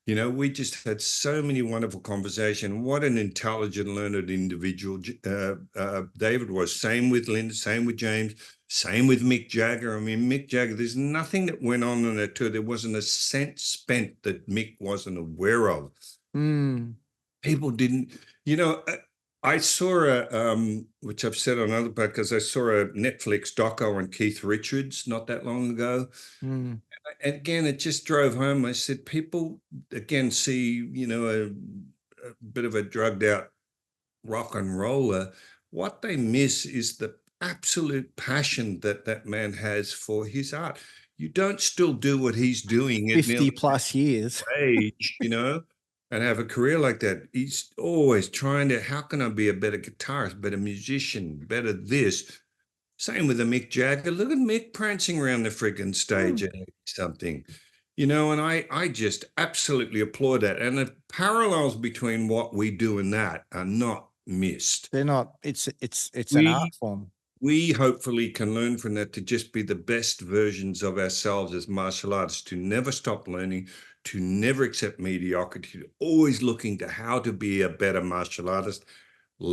You know, we just had so many wonderful conversations. What an intelligent, learned individual David was. Same with Linda, same with James, same with Mick Jagger. I mean, Mick Jagger, there's nothing that went on in that tour. There wasn't a cent spent that Mick wasn't aware of. Mm. People didn't, you know, I saw which I've said on other podcasts, I saw a Netflix doco on Keith Richards not that long ago. Mm. And again, it just drove home. I said, people again see, you know, a bit of a drugged out rock and roller. What they miss is the absolute passion that that man has for his art. You don't still do what he's doing at 50 nearly plus years. age, you know, and have a career like that. He's always trying to, how can I be a better guitarist, better musician, better this? Same with the Mick Jagger. Look at Mick prancing around the friggin' stage Mm. and something, you know, and I just absolutely applaud that. And the parallels between what we do and that are not missed. They're not, it's an art We form. we hopefully can learn from that to just be the best versions of ourselves as martial artists, to never stop learning, to never accept mediocrity, to always looking to how to be a better martial artist.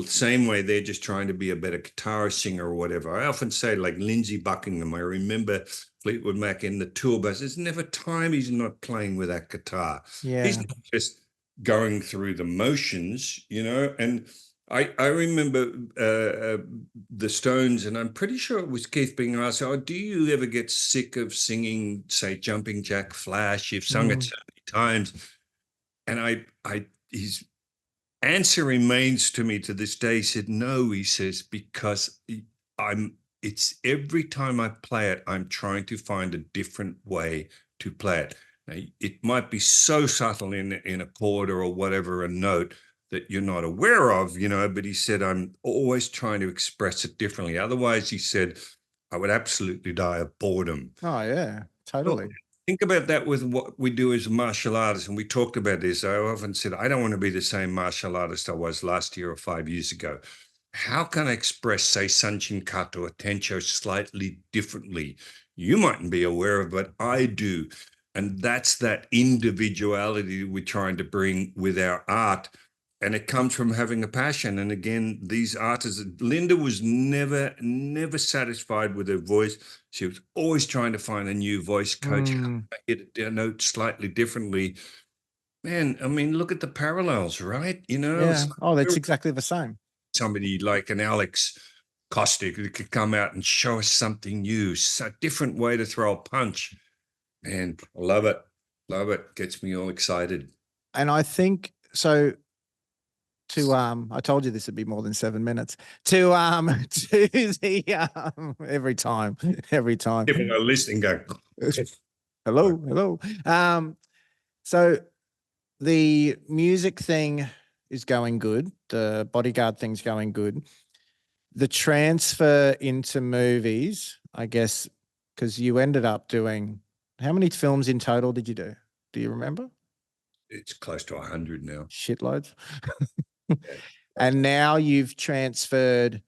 Same way they're just trying to be a better guitar singer or whatever. I often say, like Lindsey Buckingham, I remember Fleetwood Mac in the tour bus. There's never time he's not playing with that guitar. He's Yeah. not just going through the motions, you know. And I remember the Stones, and I'm pretty sure it was Keith being asked, "Oh, do you ever get sick of singing, say, Jumping Jack Flash? You've sung it Mm. so many times." And his answer remains to me to this day. He said, "No," he says, "because it's every time I play it, I'm trying to find a different way to play it. Now, it might be so subtle in a chord or whatever, a note that you're not aware of, you know, but he said, I'm always trying to express it differently. Otherwise, he said, I would absolutely die of boredom." Oh yeah, Well, totally. think about that with what we do as martial artists. And we talked about this. I often said, I don't want to be the same martial artist I was last year or 5 years ago. How can I express, say, Sanchin Kata or Tencho slightly differently? You mightn't be aware of, but I do. And that's that individuality we're trying to bring with our art. And it comes from having a passion. And again, these artists, Linda was never satisfied with her voice. She was always trying to find a new voice coach, Mm. get a note slightly differently. Man, I mean, look at the parallels, right? You know, Yeah. Oh, that's exactly the same. somebody like an Alex Kostick who could come out and show us something new, a different way to throw a punch. Man, I love it. Love it. Gets me all excited. And I think so. I told you this would be more than 7 minutes. To to the every time. People are listening, go, Hello. So the music thing is going good. The bodyguard thing's going good. The transfer into movies, I guess, because you ended up doing, how many films in total did you do? Do you remember? it's close to 100 now. Shitloads. Yeah. And now you've transferred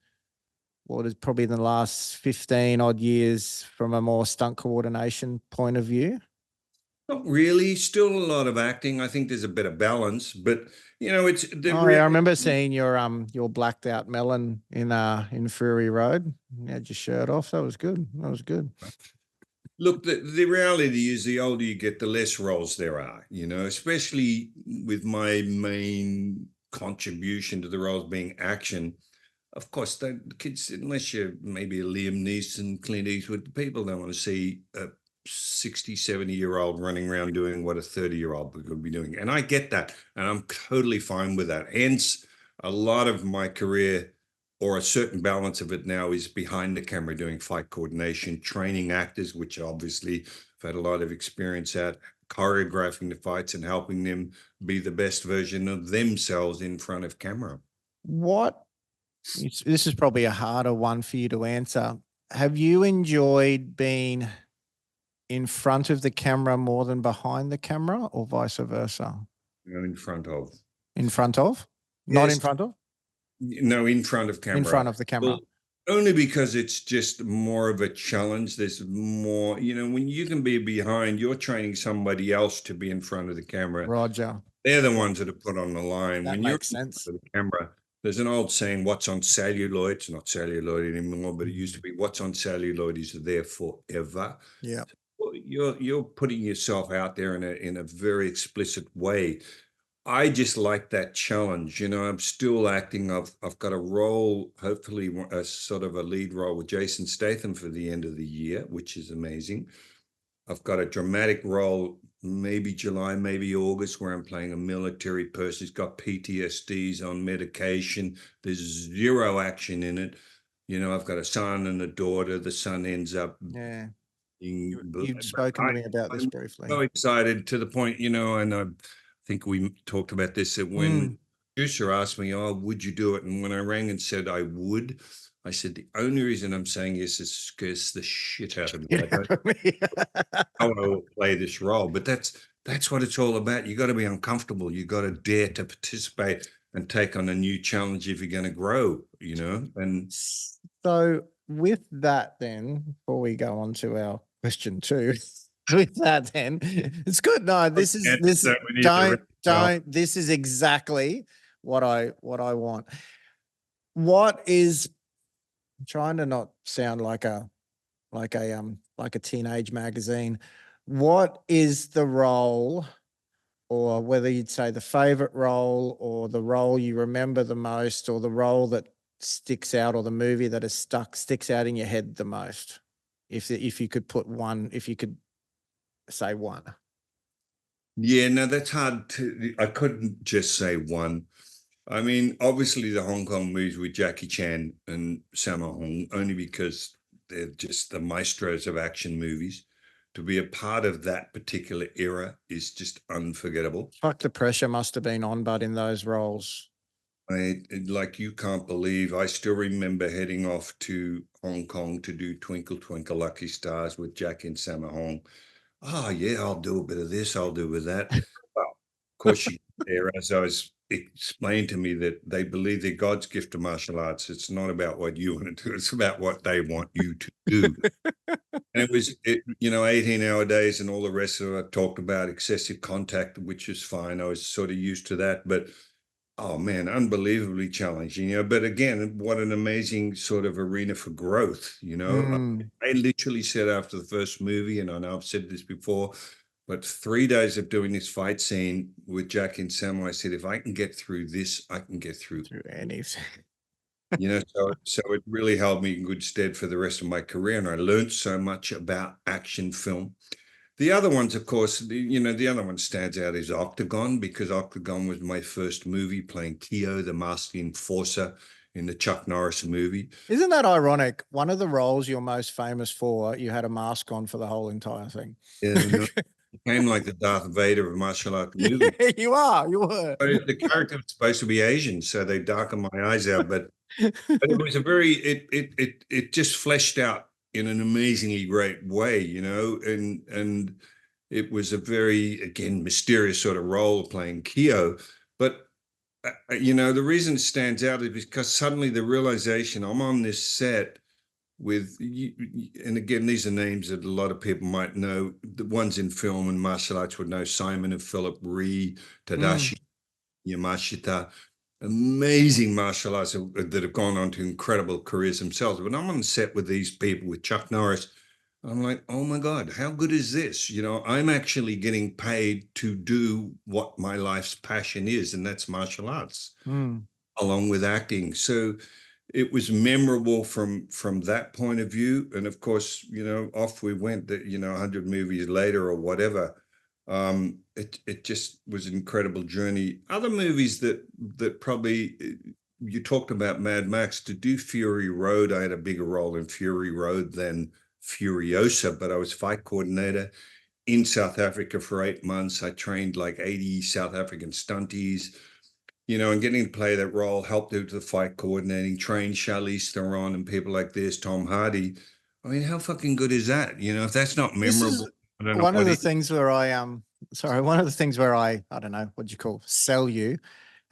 what is probably in the last 15 odd years from a more stunt coordination point of view. Not really. Still a lot of acting. I think there's a bit of balance, but you know, it's the Oh yeah, I remember seeing your blacked out melon in Fury Road. You had your shirt off. That was good. That was good. Look, the reality is the older you get, the less roles there are, you know, especially with my main contribution to the roles being action. Of course, the kids, unless you're maybe a Liam Neeson, Clint Eastwood, people don't want to see a 60, 70-year-old running around doing what a 30-year-old could be doing. And I get that. And I'm totally fine with that. Hence, a lot of my career, or a certain balance of it now, is behind the camera doing fight coordination, training actors, which obviously I've had a lot of experience at, choreographing the fights and helping them be the best version of themselves in front of camera. This is probably a harder one for you to answer. Have you enjoyed being in front of the camera more than behind the camera, or vice versa? You know, in front of. In front of? Not Yes. in front of? No, in front of camera. In front of the camera. Only because it's just more of a challenge. There's more, when you can be behind, you're training somebody else to be in front of the camera. Roger. They're the ones that are put on the line. That When you're makes in sense. front of the camera, there's an old saying, what's on celluloid? It's not celluloid anymore, but it used to Mm. be what's on celluloid is there forever. Yeah. Well, you're putting yourself out there in a very explicit way. I just like that challenge. I'm still acting. I've got a role, hopefully a sort of a lead role with Jason Statham for the end of the year, which is amazing. I've got a dramatic role, maybe July, maybe August, where I'm playing a military person who's got PTSDs on medication. There's zero action in it. I've got a son and a daughter. The son ends up Yeah. being, You've spoken I, to me about this I'm briefly. so excited to the point, and I think we talked about this that when Mm. the producer asked me, "Oh, would you do it?" And when I rang and said I would, I said the only reason I'm saying yes is scares the shit out of me. You I don't know me. how I will play this role. But that's what it's all about. You got to be uncomfortable. You got to dare to participate and take on a new challenge if you're going to grow. And So with that, then, before we go on to our question two, with that, then it's good. No, this is this. we need to Don't. This is exactly what I want. What is I'm trying to not sound like a teenage magazine. What is the role, or whether you'd say the favorite role, or the role you remember the most, or the role that sticks out, or the movie that sticks out in your head the most? If you could put one, if you could say one. Yeah, no, that's hard to. I couldn't just say one. I mean, obviously the Hong Kong movies with Jackie Chan and Sammo Hung, only because they're just the maestros of action movies. To be a part of that particular era is just unforgettable. Fuck, the pressure must have been on, but in those roles. Like you can't believe, I still remember heading off to Hong Kong to do Twinkle Twinkle Lucky Stars with Jackie and Sammo Hung. Oh yeah, I'll do a bit of this, I'll do with that. Well, of course she there, as I was explained to me that they believe they're God's gift to martial arts. It's not about what you want to do, it's about what they want you to do. And it was 18-hour days and all the rest of it. I talked about excessive contact, which is fine. I was sort of used to that, but oh man, unbelievably challenging. But again, what an amazing sort of arena for growth. Mm. I literally said after the first movie, and I know I've said this before, but 3 days of doing this fight scene with Jack and Sam, I said, if I can get through this, I can get through. Through anything. So it really held me in good stead for the rest of my career, and I learned so much about action film. The other ones, of course, the other one stands out is Octagon, because Octagon was my first movie playing Kyo, the masked enforcer in the Chuck Norris movie. Isn't that ironic? One of the roles you're most famous for, you had a mask on for the whole entire thing. And it became like the Darth Vader of martial art movie. Yeah, you are. You were. But the character was supposed to be Asian, so they darkened my eyes out. But it was it just fleshed out in an amazingly great way. And it was a very, again, mysterious sort of role playing Kyo. But the reason it stands out is because suddenly the realization I'm on this set with, and again, these are names that a lot of people might know. The ones in film and martial arts would know: Simon and Philip Ree, Mm. Tadashi Yamashita, amazing martial arts that have gone on to incredible careers themselves. But I'm on set with these people, with Chuck Norris. I'm like, oh my God, how good is this? I'm actually getting paid to do what my life's passion is, and that's martial arts, Mm. along with acting. So it was memorable from that point of view. And of course, off we went, that 100 movies later or whatever. It just was an incredible journey. Other movies that probably, you talked about Mad Max. To do Fury Road, I had a bigger role in Fury Road than Furiosa, but I was fight coordinator in South Africa for 8 months. I trained like 80 South African stunties, and getting to play that role, helped out with the fight coordinating, trained Charlize Theron and people like this, Tom Hardy. I mean, how fucking good is that? If that's not This memorable, is I don't know one of what the is. things where one of the things where I don't know, what do you call, sell you.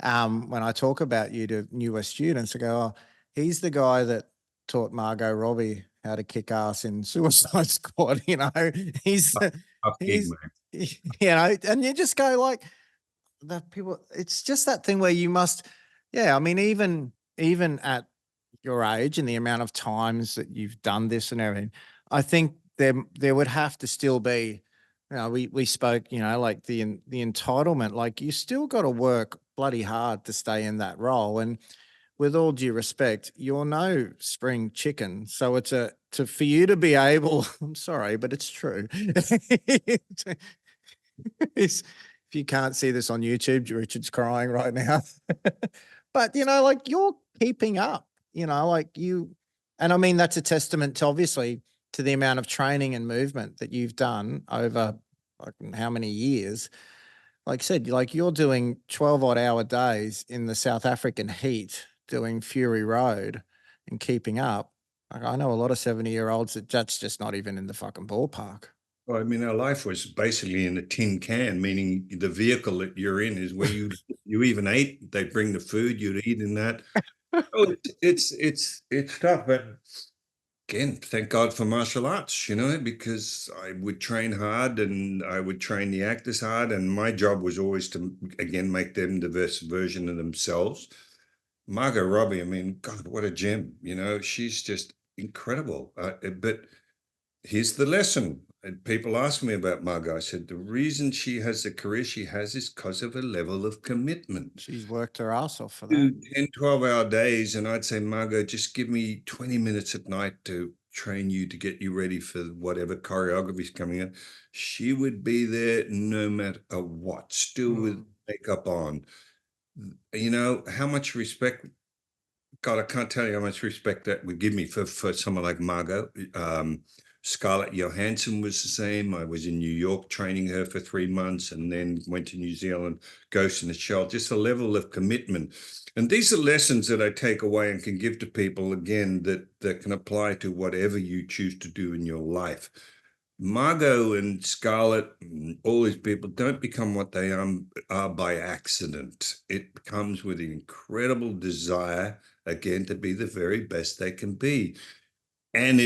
When I talk about you to newer students, I go, oh, he's the guy that taught Margot Robbie how to kick ass in Suicide Squad. He's Tough gig, he's mate. and you just go like the people. It's just that thing where you must, yeah. I mean, even at your age and the amount of times that you've done this and everything, I think there would have to still be, we spoke, like the entitlement, like you still got to work bloody hard to stay in that role. And with all due respect, you're no spring chicken. So for you to be able, I'm sorry, but it's true. If you can't see this on YouTube, Richard's crying right now. But like you're keeping up, like you, and I mean that's a testament to obviously to the amount of training and movement that you've done over like how many years. Like I said, like you're doing 12 odd hour days in the South African heat doing Fury Road and keeping up. Like I know a lot of 70-year-olds that's just not even in the fucking ballpark. Well, I mean, our life was basically in a tin can, meaning the vehicle that you're in is where you even ate. They bring the food, you'd eat in that. Oh, it's tough, but again, thank God for martial arts, because I would train hard and I would train the actors hard, and my job was always to again make them the best version of themselves. Margot Robbie, I mean, God, what a gem! She's just incredible. But here's the lesson. And people ask me about Margot. I said, the reason she has the career she has is because of a level of commitment. She's worked her ass off for that. Do 10, 12-hour days. And I'd say, Margot, just give me 20 minutes at night to train you to get you ready for whatever choreography is coming in. She would be there no matter what, still with makeup on. How much respect God, I can't tell you how much respect that would give me for someone like Margot. Scarlett Johansson was the same. I was in New York training her for 3 months and then went to New Zealand, Ghost in the Shell, just a level of commitment. And these are lessons that I take away and can give to people again that can apply to whatever you choose to do in your life. Margot and Scarlett, all these people don't become what they are by accident. It comes with an incredible desire, again, to be the very best they can be. And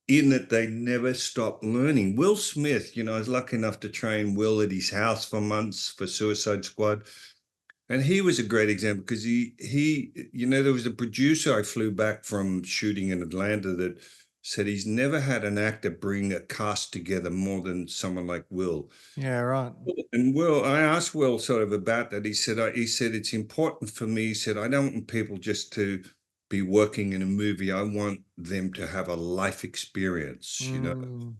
in that they never stop learning. Will Smith, I was lucky enough to train Will at his house for months for Suicide Squad. And he was a great example because there was a producer I flew back from shooting in Atlanta that said he's never had an actor bring a cast together more than someone like Will. Yeah, right. And Will, I asked Will sort of about that. He said, it's important for me. He said, I don't want people just to be working in a movie. I want them to have a life experience. And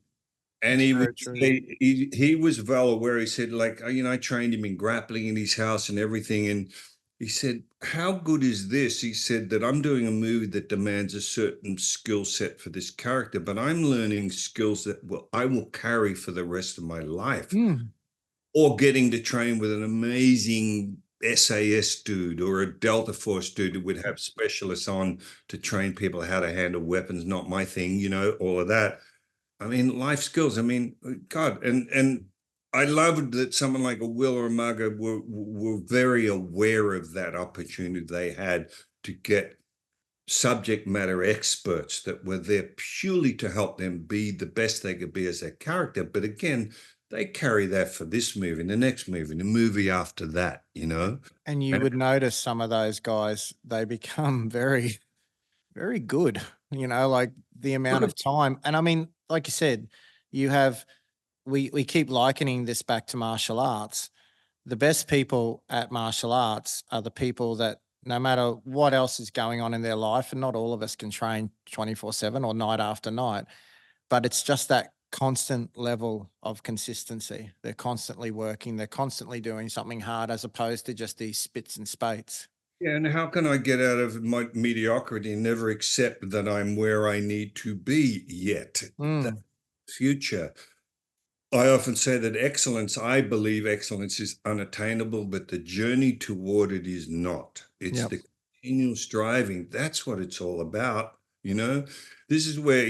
That's he very would true. say he was well aware. He said, like, I trained him in grappling in his house and everything. And he said, how good is this? He said that I'm doing a movie that demands a certain skill set for this character, but I'm learning skills that I will carry for the rest of my life. Or getting to train with an amazing SAS dude or a Delta Force dude who would have specialists on to train people how to handle weapons. Not my thing, all of that. I mean, life skills. I mean, God, and I loved that someone like a Will or a Margot were very aware of that opportunity they had to get subject matter experts that were there purely to help them be the best they could be as their character. But again, they carry that for this movie, the next movie, the movie after that, And you would notice some of those guys, they become very, very good, like the amount of time. And I mean, like you said, we keep likening this back to martial arts. The best people at martial arts are the people that no matter what else is going on in their life, and not all of us can train 24/7 or night after night, but it's just that constant level of consistency. They're constantly working, they're constantly doing something hard as opposed to just these spits and spates. Yeah, and how can I get out of my mediocrity and never accept that I'm where I need to be yet? The future. I often say that I believe excellence is unattainable, but the journey toward it is not. It's Yep. the continual striving. That's what it's all about. This is where,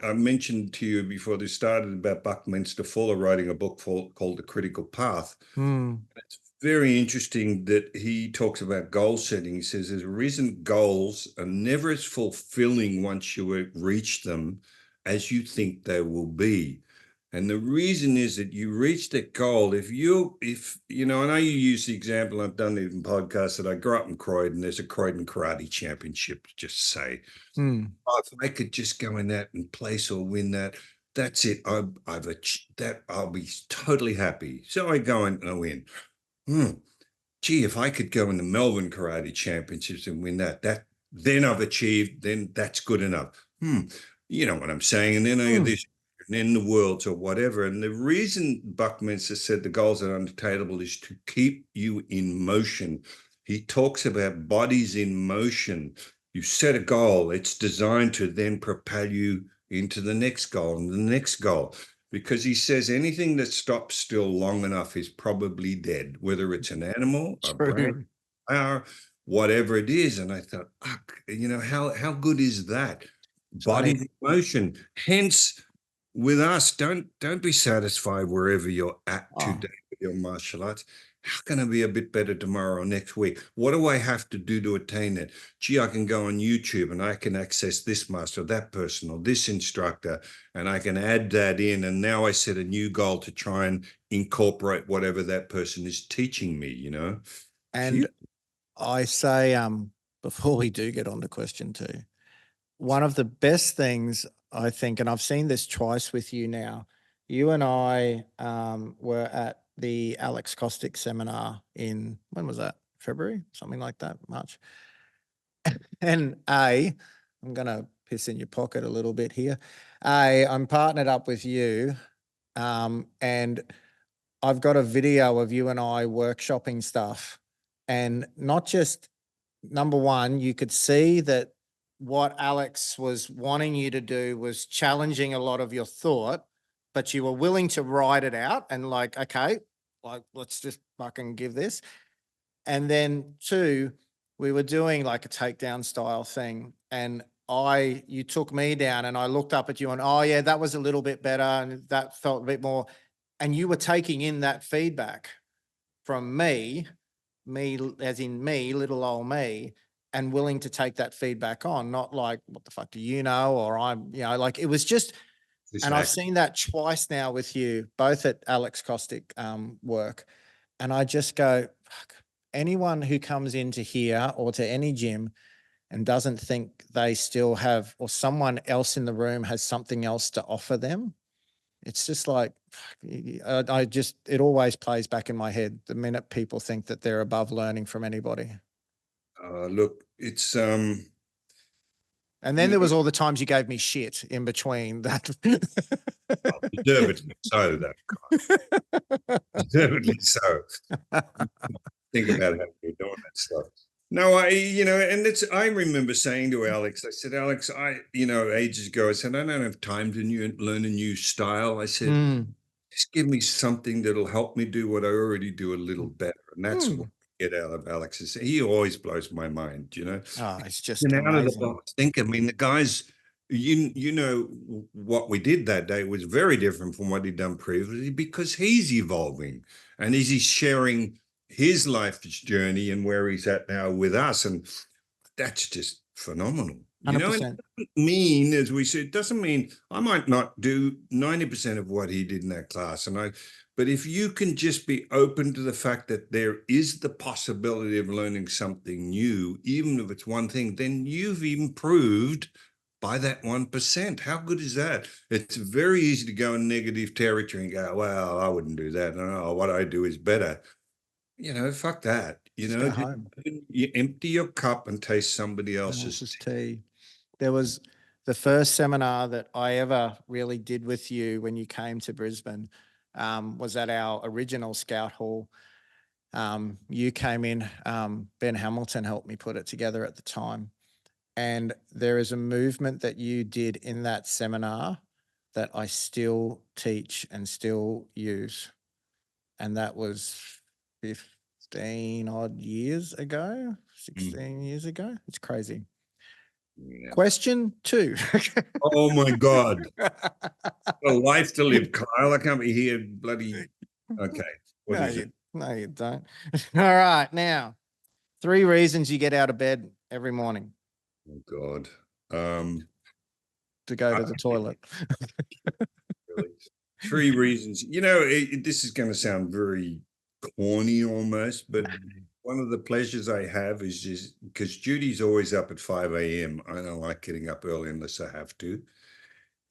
I mentioned to you before this started about Buckminster Fuller writing a book called The Critical Path. It's very interesting that he talks about goal setting. He says there's a reason goals are never as fulfilling once you reach them as you think they will be. And the reason is that you reach that goal. If you know, I know you use the example, I've done it in podcasts, that I grew up in Croydon. There's a Croydon Karate Championship, just say. Hmm. Oh, if I could just go in that and place or win that, that's it. I've achieved that. I'll be totally happy. So I go in and I win. Hmm. Gee, if I could go in the Melbourne Karate Championships and win that then I've achieved, then that's good enough. You know what I'm saying? And then I Hmm. this and then the worlds or whatever. And the reason Buckminster said the goals are unattainable is to keep you in motion. He talks about bodies in motion. You set a goal, it's designed to then propel you into the next goal and the next goal, because he says anything that stops still long enough is probably dead, whether it's an animal, a brain, True. whatever it is. And I thought, you know, how good is that? It's funny. Body in motion. Hence, with us, don't be satisfied wherever you're at Oh, today with your martial arts. How can I be a bit better tomorrow or next week? What do I have to do to attain it? Gee, I can go on YouTube and I can access this master, that person, or this instructor, and I can add that in. And now I set a new goal to try and incorporate whatever that person is teaching me, you know? and I say, before we do get on to question two, one of the best things I think, and I've seen this twice with you now, you and I were at the Alex Kostick seminar in, when was that? February, something like that, March. And I'm going to piss in your pocket a little bit here. I'm partnered up with you, and I've got a video of you and I workshopping stuff. And not just, number one, you could see that what Alex was wanting you to do was challenging a lot of your thought, but you were willing to write it out and like, okay, like, let's just fucking give this. And then two, we were doing like a takedown style thing. And you took me down and I looked up at you and, oh yeah, that was a little bit better. And that felt a bit more. And you were taking in that feedback from me, as in me, little old me, and willing to take that feedback on, not like, what the fuck do you know? Or I'm, you know, like it was just, and I've seen that twice now with you, both at Alex Kostick work. And I just go, fuck, anyone who comes into here or to any gym and doesn't think they still have, or someone else in the room has something else to offer them, it's just like, it always plays back in my head the minute people think that they're above learning from anybody. Look, it's And then there was all the times you gave me shit in between that. deservedly so, that deservedly so. Think about how you're doing that stuff. No, you know, and I remember saying to Alex, I said, Alex, you know, ages ago, I said, I don't have time to learn a new style. I said, just give me something that'll help me do what I already do a little better. And that's what I get out of Alex. He always blows my mind, you know. Oh, it's just And out of the amazing. box think. I mean, the guys, you know, what we did that day was very different from what he'd done previously, because he's evolving and he's sharing his life journey and where he's at now with us. And that's just phenomenal. You know, and it 100%. doesn't mean, as we said, it doesn't mean I might not do 90% of what he did in that class. But if you can just be open to the fact that there is the possibility of learning something new, even if it's one thing, then you've improved by that 1%. How good is that? It's very easy to go in negative territory and go, well, I wouldn't do that. No, what I do is better. You know, fuck that. You Just know, go home. you empty your cup and taste somebody else's. Else's tea. There was the first seminar that I ever really did with you when you came to Brisbane, was at our original Scout Hall. You came in, Ben Hamilton helped me put it together at the time. And there is a movement that you did in that seminar that I still teach and still use. And that was 15 odd years ago, 16 years ago. It's crazy. Yeah. Question two. Oh my God. A life to live, Kyle. I can't be here bloody. Okay. What No, is it? No, you don't. All right. Now, 3 reasons you get out of bed every morning Oh God. Um, to go I, to the toilet. really, 3 reasons. This is going to sound very corny almost, but one of the pleasures I have is just because Judy's always up at 5 a.m. I don't like getting up early unless I have to.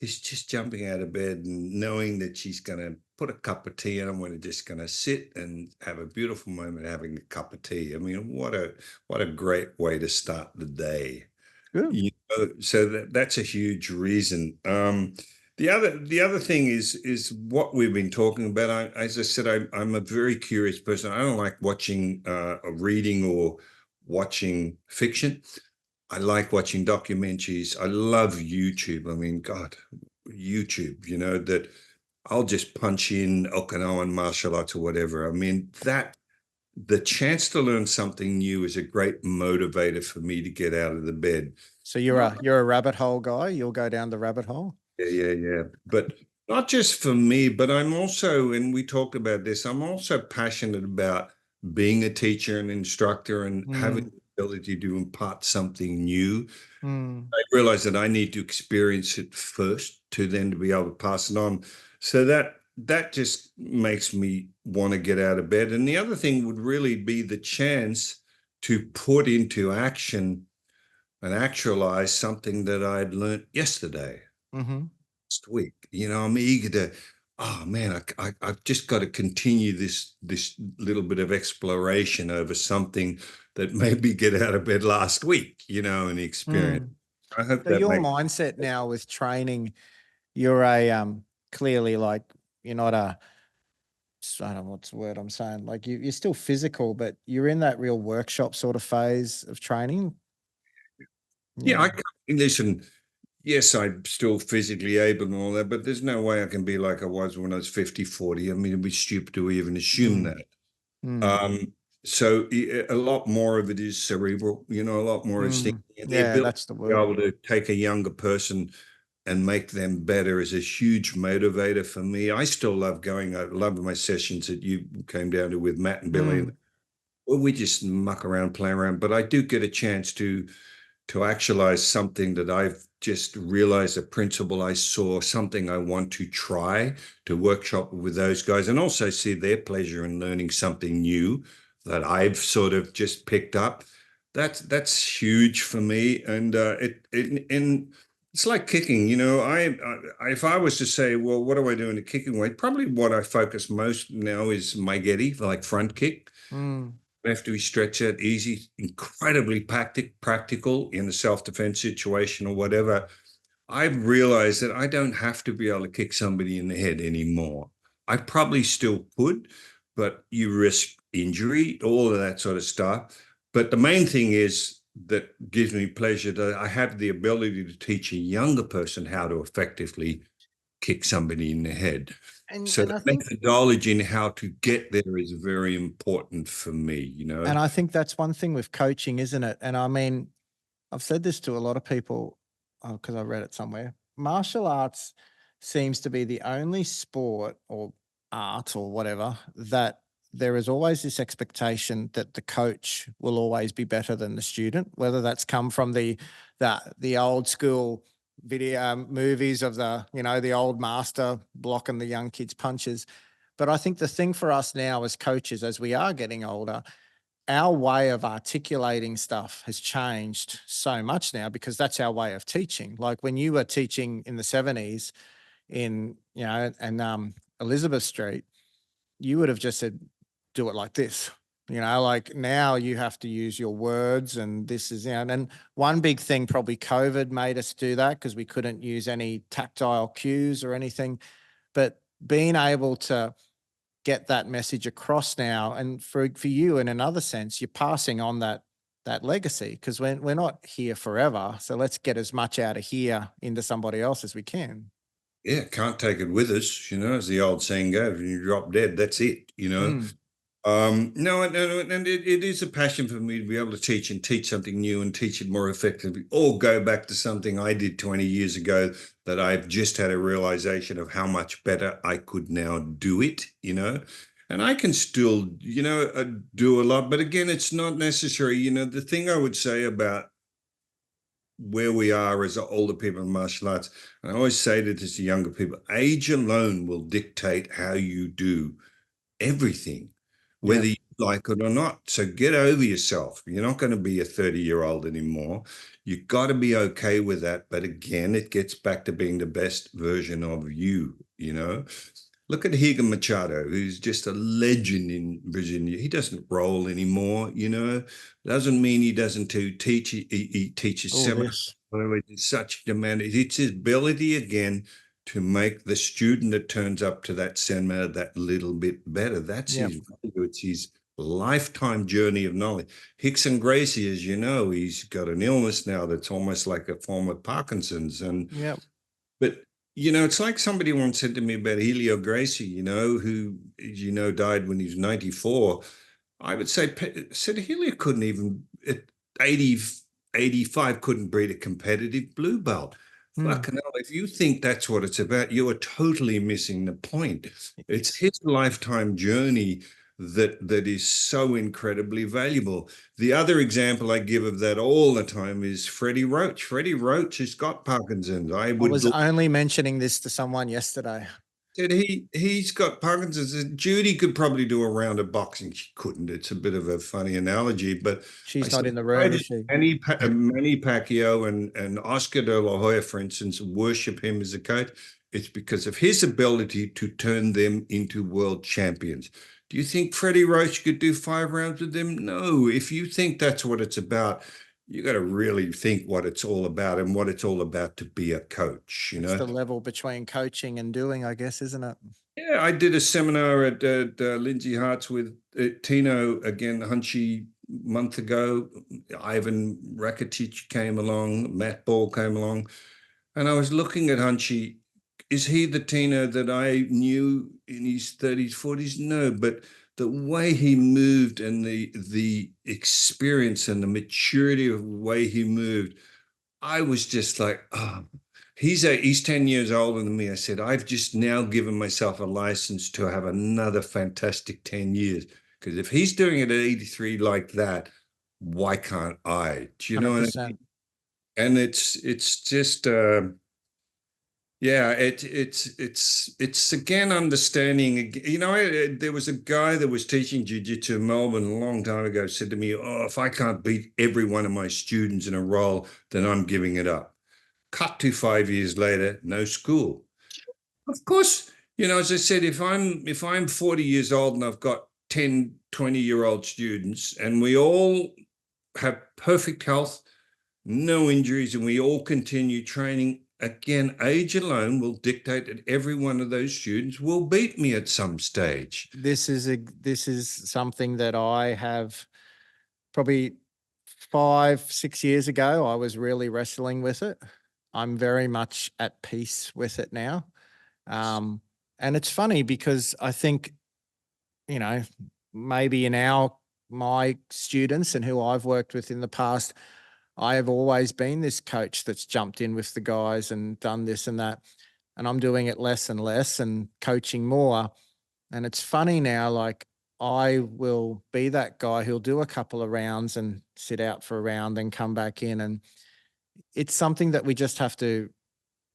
It's just jumping out of bed and knowing that she's going to put a cup of tea and I'm just going to sit and have a beautiful moment having a cup of tea. I mean, what a great way to start the day. Good. So that's a huge reason. The other thing is what we've been talking about. As I said, I'm a very curious person. I don't like watching reading or watching fiction. I like watching documentaries. I love YouTube. I mean, God, YouTube, that I'll just punch in Okinawan martial arts or whatever. I mean, that the chance to learn something new is a great motivator for me to get out of the bed. So Not, you're a rabbit hole guy. You'll go down the rabbit hole. yeah. But not just for me, but I'm also, and we talked about this, I'm also passionate about being a teacher and instructor and having Mm, the ability to impart something new. mm. I realize that I need to experience it first to then to be able to pass it on. So that just makes me want to get out of bed. And the other thing would really be the chance to put into action and actualize something that I'd learned yesterday, Mm-hmm. last week. I'm eager to, oh man, I've just got to continue this little bit of exploration over something that made me get out of bed last week, and the experience. Mm. I hope So that your makes. mindset now with training, you're a clearly like you're not a I don't know what's the word I'm saying. Like you're still physical, but you're in that real workshop sort of phase of training. Yeah, Yeah. I can't listen. Yes, I'm still physically able and all that, but there's no way I can be like I was when I was 50, 40. I mean, it'd be stupid to even assume Mm, that. mm, So a lot more of it is cerebral, a lot more is thinking. mm. And the Yeah, ability that's the to be word. able to take a younger person and make them better is a huge motivator for me. I still love going. I love my sessions that you came down to with Matt and Billy. Mm, Well, we just muck around, play around, but I do get a chance to actualize something that I've just realized, a principle I saw, something I want to try to workshop with those guys and also see their pleasure in learning something new that I've sort of just picked up. That's huge for me. And it's like kicking, if I was to say, well, what do I do in the kicking weight? Probably what I focus most now is my Getty, like front kick. mm, Have to be stretched out easy, incredibly practical in a self-defense situation or whatever. I've realized that I don't have to be able to kick somebody in the head anymore. I probably still could, but you risk injury, all of that sort of stuff. But the main thing is that gives me pleasure that I have the ability to teach a younger person how to effectively kick somebody in the head. So and the I think methodology in how to get there is very important for me. that's one thing with coaching, isn't it? And I mean, I've said this to a lot of people because I read it somewhere. Martial arts seems to be the only sport or art or whatever that there is always this expectation that the coach will always be better than the student, whether that's come from the old school video movies of the old master blocking the young kids' punches. But I think the thing for us now as coaches, as we are getting older, our way of articulating stuff has changed so much now because that's our way of teaching. Like when you were teaching in the 70s in, and Elizabeth Street, you would have just said, do it like this. Like now you have to use your words and this is, and one big thing probably COVID made us do that because we couldn't use any tactile cues or anything. But being able to get that message across now. And for you, in another sense, you're passing on that legacy because we're not here forever. So let's get as much out of here into somebody else as we can. Yeah, can't take it with us, as the old saying goes. When you drop dead, that's it. Mm, No, and it is a passion for me to be able to teach and teach something new and teach it more effectively, or go back to something I did 20 years ago that I've just had a realization of how much better I could now do it. And And I can still, do a lot, but again, it's not necessary. The thing I would say about where we are as older people in martial arts, and I always say this to younger people, age alone will dictate how you do everything, Yeah. whether you like it or not. So get over yourself. You're not going to be a 30-year-old anymore. You've got to be okay with that. But again, it gets back to being the best version of you. Look at Higa Machado, who's just a legend in Virginia. He doesn't roll anymore. Doesn't mean he doesn't teach. He teaches All seminars. this. It's such demand. It's his ability again to make the student that turns up to that seminar that little bit better. That's Yeah. his value. It's his lifetime journey of knowledge. Hickson Gracie, as you know, he's got an illness now that's almost like a form of Parkinson's. Yeah. But it's like somebody once said to me about Helio Gracie, who, died when he was 94. I would say, said Helio couldn't even, at 80, 85, couldn't breed a competitive blue belt. Mm. Fucking hell, if you think that's what it's about, you are totally missing the point. It's his lifetime journey that is so incredibly valuable. The other example I give of that all the time is Freddie Roach. Freddie Roach has got Parkinson's. I I would was only mentioning this to someone yesterday. said he's got Parkinson's. Judy could probably do a round of boxing. She couldn't. It's a bit of a funny analogy, but I She's not said in the why room, is does she? Manny Pacquiao and Oscar De La Hoya, for instance, worship him as a coach? It's because of his ability to turn them into world champions. Do you think Freddie Roach could do 5 rounds with them? No. If you think that's what it's about, you got to really think what it's all about and what it's all about to be a coach. It's the level between coaching and doing, I guess, isn't it? Yeah, I did a seminar at Lindsay Hart's with Tino again, Hunchy, month ago. Ivan Rakitic came along, Matt Ball came along, and I was looking at Hunchy. Is he the Tino that I knew in his 30s, 40s? No, but the way he moved and the experience and the maturity of the way he moved, I was just like, oh, he's 10 years older than me. I said, I've just now given myself a license to have another fantastic 10 years. Because if he's doing it at 83 like that, why can't I? Do you know what I mean? 100%. And it's just yeah, it's again understanding. There was a guy that was teaching jiu-jitsu in Melbourne a long time ago, said to me, "Oh, if I can't beat every one of my students in a roll, then I'm giving it up." Cut to 5 years later, no school. Of course, as I said, if I'm 40 years old and I've got 10, 20-year-old students and we all have perfect health, no injuries, and we all continue training, again, age alone will dictate that every one of those students will beat me at some stage. This is something that I have probably 5, 6 years ago. I was really wrestling with it. I'm very much at peace with it now. And it's funny because I think, you know, maybe in my students and who I've worked with in the past, I have always been this coach that's jumped in with the guys and done this and that. And I'm doing it less and less and coaching more. And it's funny now, like I will be that guy who'll do a couple of rounds and sit out for a round and come back in. And it's something that we just have to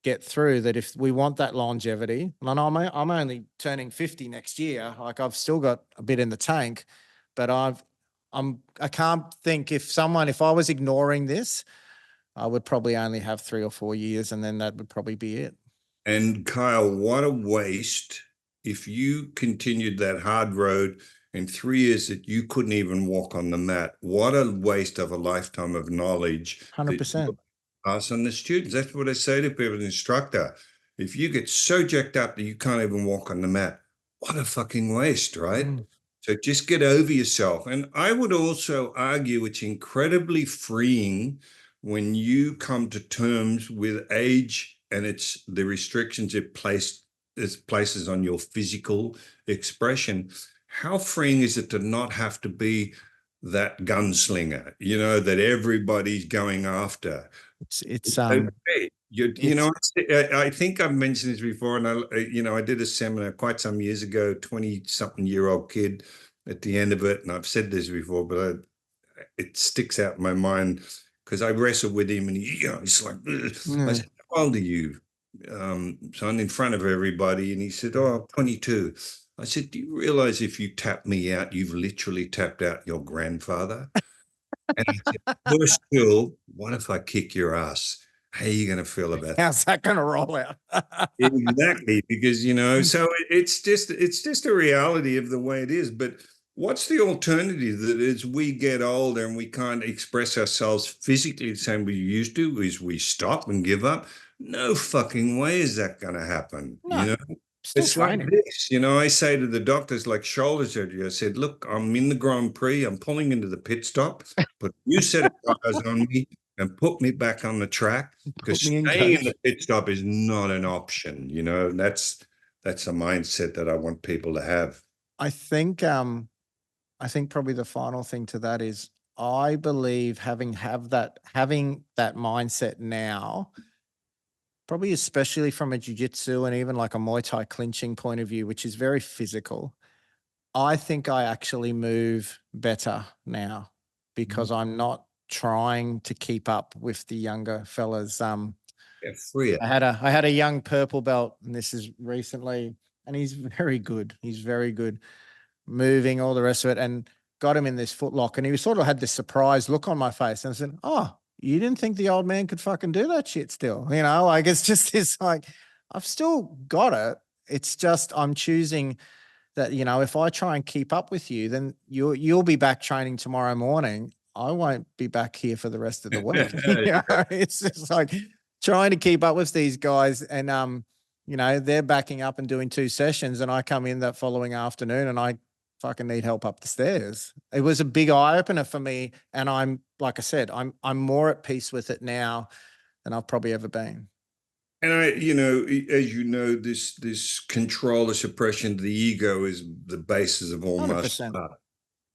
get through, that if we want that longevity, and I'm only turning 50 next year, like I've still got a bit in the tank, but I can't think if I was ignoring this, I would probably only have 3 or 4 years and then that would probably be it. And Kyle, what a waste if you continued that hard road in 3 years that you couldn't even walk on the mat. What a waste of a lifetime of knowledge that you 100%. pass on the students. That's what I say to people, an instructor. If you get so jacked up that you can't even walk on the mat, what a fucking waste, right? Mm. So just get over yourself. And I would also argue it's incredibly freeing when you come to terms with age and it's the restrictions it places on your physical expression. How freeing is it to not have to be that gunslinger, that everybody's going after? It's Okay. You know, I think I've mentioned this before, and I did a seminar quite some years ago, 20-something-year-old kid at the end of it, and I've said this before, but it sticks out in my mind because I wrestled with him, and he's like, "Ugh." I Mm. said, "How old are you, son?" In front of everybody, and he said, "Oh, 22." I said, "Do you realize if you tap me out, you've literally tapped out your grandfather?" And I said, "Worse still, what if I kick your ass? How are you going to feel about that?" How's that going to roll out? Exactly, because so it's just a reality of the way it is. But what's the alternative? That as we get older and we can't express ourselves physically the same we used to, is we stop and give up? No fucking way is that going to happen. No, still It's like training. this. I say to the doctors, like shoulder surgery, I said, "Look, I'm in the Grand Prix. I'm pulling into the pit stop. Put a new set of tires on me and put me back on the track, Put because me in, staying in the coach. pit stop is not an option." That's a mindset that I want people to have. I think I think probably the final thing to that is I believe having that mindset now, probably especially from a jiu-jitsu and even like a Muay Thai clinching point of view, which is very physical. I think I actually move better now because I'm not trying to keep up with the younger fellas. Yeah, free it. I had a young purple belt, and this is recently, and he's very good. He's very good moving, all the rest of it, and got him in this footlock. And he sort of had this surprised look on my face. And I said, "Oh, you didn't think the old man could fucking do that shit still?" Like it's just this like, I've still got it. It's just I'm choosing that, if I try and keep up with you, then you'll be back training tomorrow morning. I won't be back here for the rest of the week. It's just like trying to keep up with these guys, and they're backing up and doing 2 sessions, and I come in that following afternoon and I fucking need help up the stairs. It was a big eye opener for me, and I'm like I said, I'm more at peace with it now than I've probably ever been. And as this control or suppression of the ego is the basis of all martial 100%. art.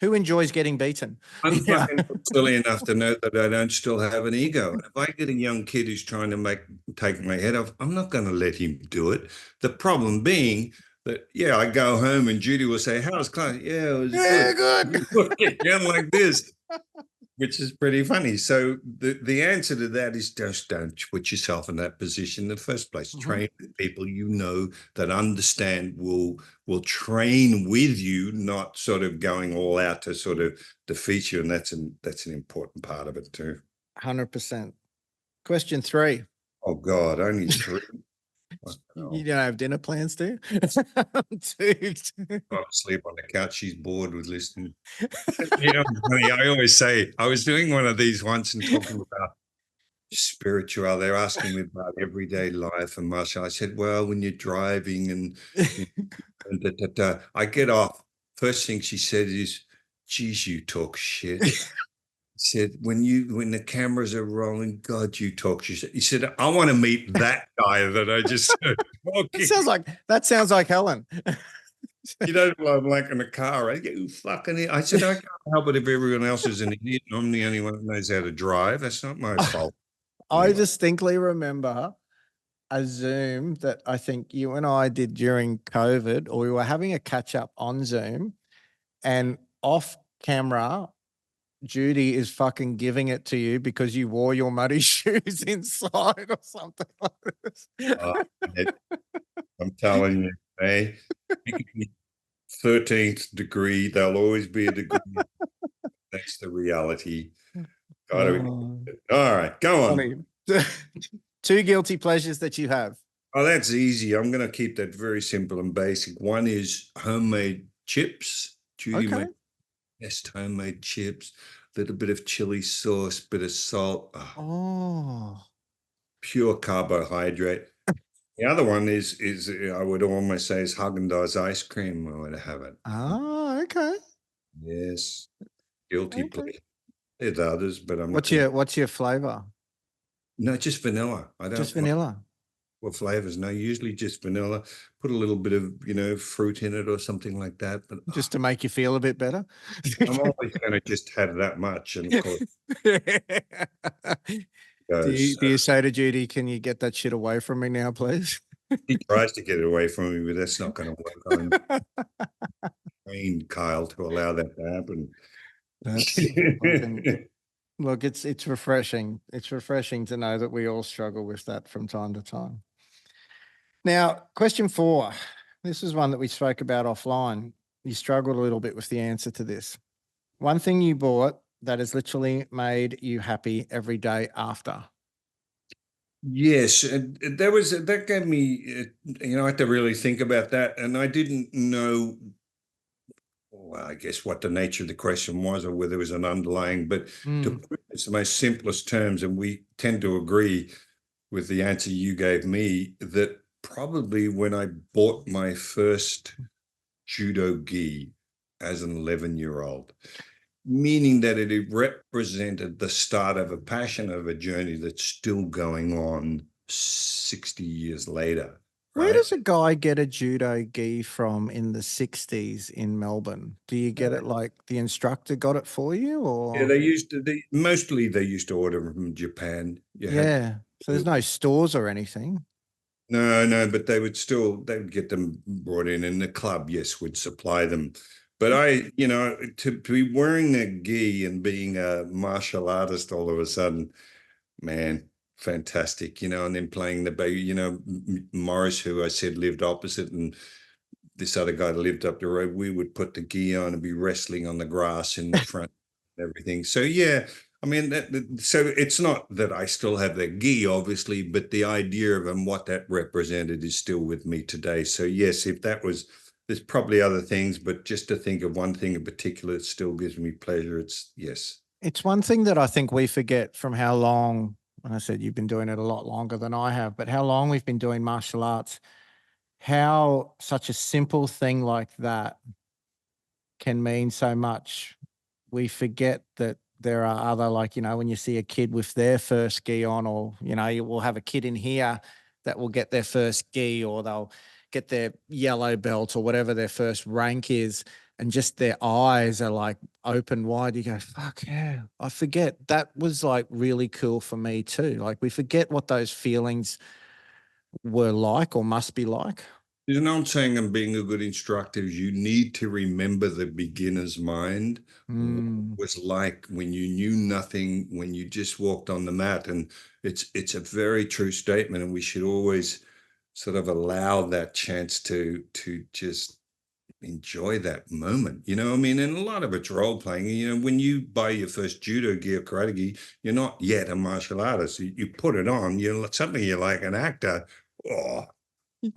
Who enjoys getting beaten? I'm Yeah. fucking silly enough to know that I don't still have an ego. If I get a young kid who's trying to take my head off, I'm not going to let him do it. The problem being that, yeah, I go home and Judy will say, "How's class?" "Yeah, it was Yeah, good." good. Again, like this, which is pretty funny. So the answer to that is just don't put yourself in that position in the first place. Mhm. Train with people that understand, will train with you, not sort of going all out to sort of defeat you. And that's an important part of it too. 100%. Question 3. Oh God, only 3. You don't have dinner plans, do you? Dude. Not asleep on the couch. She's bored with listening. Funny, I always say I was doing one of these once and talking about spiritual. They're asking me about everyday life and martial. I said, "Well, when you're driving you and I get off. First thing she said is, 'Geez, you talk shit.' He said, when the cameras are rolling, God, you talk." He said, "I want to meet that guy that I just heard talking." That sounds like Helen. I'm like in the car, right? "You fucking idiot." I said, "I can't help it if everyone else is an idiot. I'm the only one that knows how to drive. That's not my fault." I Anyway. distinctly remember a Zoom that I think you and I did during COVID, or we were having a catch up on Zoom, and off camera, Judy is fucking giving it to you because you wore your muddy shoes inside or something like this. Uh, I'm telling you, hey, 13th degree, there'll always be a degree. That's the reality. Gotta be. Oh, All right, go on. funny. 2 guilty pleasures that you have. Oh, that's easy. I'm going to keep that very simple and basic. One is homemade chips. Judy Okay. made best homemade chips, little bit of chili sauce, bit of salt, Oh, pure carbohydrate. The other one is I would almost say is Haagen-Dazs ice cream. I would have it. okay. Yes, guilty Okay. pleasure. There's others, but I'm not What's going to. your flavor? No, just vanilla. I Just don't like vanilla. what flavors. No, usually just vanilla. Put a little bit of fruit in it or something like that. But Just to make you feel a bit better. I'm always going to just have that much. And of course, goes. Do you say to Judy, can you get that shit away from me now, please? He tries to get it away from me, but that's not going to work. I'm trained Kyle to allow that to happen. That's fucking look, it's refreshing. It's refreshing to know that we all struggle with that from time to time. Now, question 4. This is one that we spoke about offline. You struggled a little bit with the answer to this. One thing you bought that has literally made you happy every day after. Yes, that gave me, I had to really think about that, and I didn't know, well, I guess what the nature of the question was, or whether there was an underlying. But to Mm. put it in the most simplest terms, and we tend to agree with the answer you gave me, that probably when I bought my first judo gi as an 11-year-old, meaning that it represented the start of a passion, of a journey that's still going on 60 years later, Where right? does a guy get a judo gi from in the 60s in Melbourne? Do you get it like the instructor got it for you Yeah, or? mostly they used to order from Japan. You had Yeah. So there's no stores or anything. no, but they would get them brought in the club, yes, would supply them. But to be wearing that gi and being a martial artist all of a sudden, man, fantastic, and then playing the baby, Morris, who I said lived opposite, and this other guy that lived up the road, we would put the gi on and be wrestling on the grass in the front and everything. So yeah, I mean, so it's not that I still have that gi, obviously, but the idea of and what that represented is still with me today. So yes, if that was, there's probably other things, but just to think of one thing in particular that still gives me pleasure, it's yes. It's one thing that I think we forget from how long, and I said you've been doing it a lot longer than I have, but how long we've been doing martial arts, how such a simple thing like that can mean so much. We forget that there are other, like, when you see a kid with their first ski on, or, you will have a kid in here that will get their first ski, or they'll get their yellow belt or whatever their first rank is. And just their eyes are like open wide. You go, fuck yeah. I forget that was like really cool for me too. Like we forget what those feelings were like or must be like. You know, I'm saying I'm being a good instructor. You need to remember the beginner's mind, what it Mm. was like when you knew nothing, when you just walked on the mat. And it's a very true statement. And we should always sort of allow that chance to just enjoy that moment. You know what I mean? And a lot of it's role playing. When you buy your first judo gear, karate gi, you're not yet a martial artist. You put it on, suddenly you're like an actor. Oh, you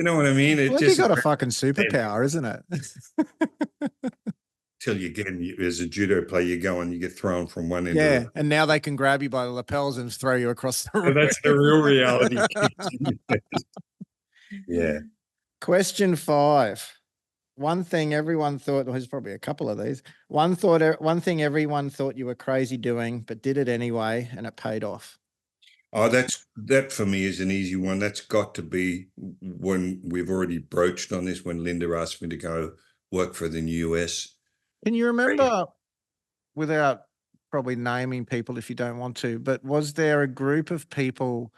know what I mean? It Like you just got a fucking superpower, isn't it? till you get as a judo player, you go and you get thrown from one end of Yeah. the. And now they can grab you by the lapels and throw you across the So room. that's the real reality. Yeah. Question 5. One thing everyone thought, well, there's probably a couple of these. One thing everyone thought you were crazy doing, but did it anyway, and it paid off. Oh, that for me is an easy one. That's got to be when we've already broached on this, when Linda asked me to go work for the US. Can you remember, without probably naming people if you don't want to, but was there a group of people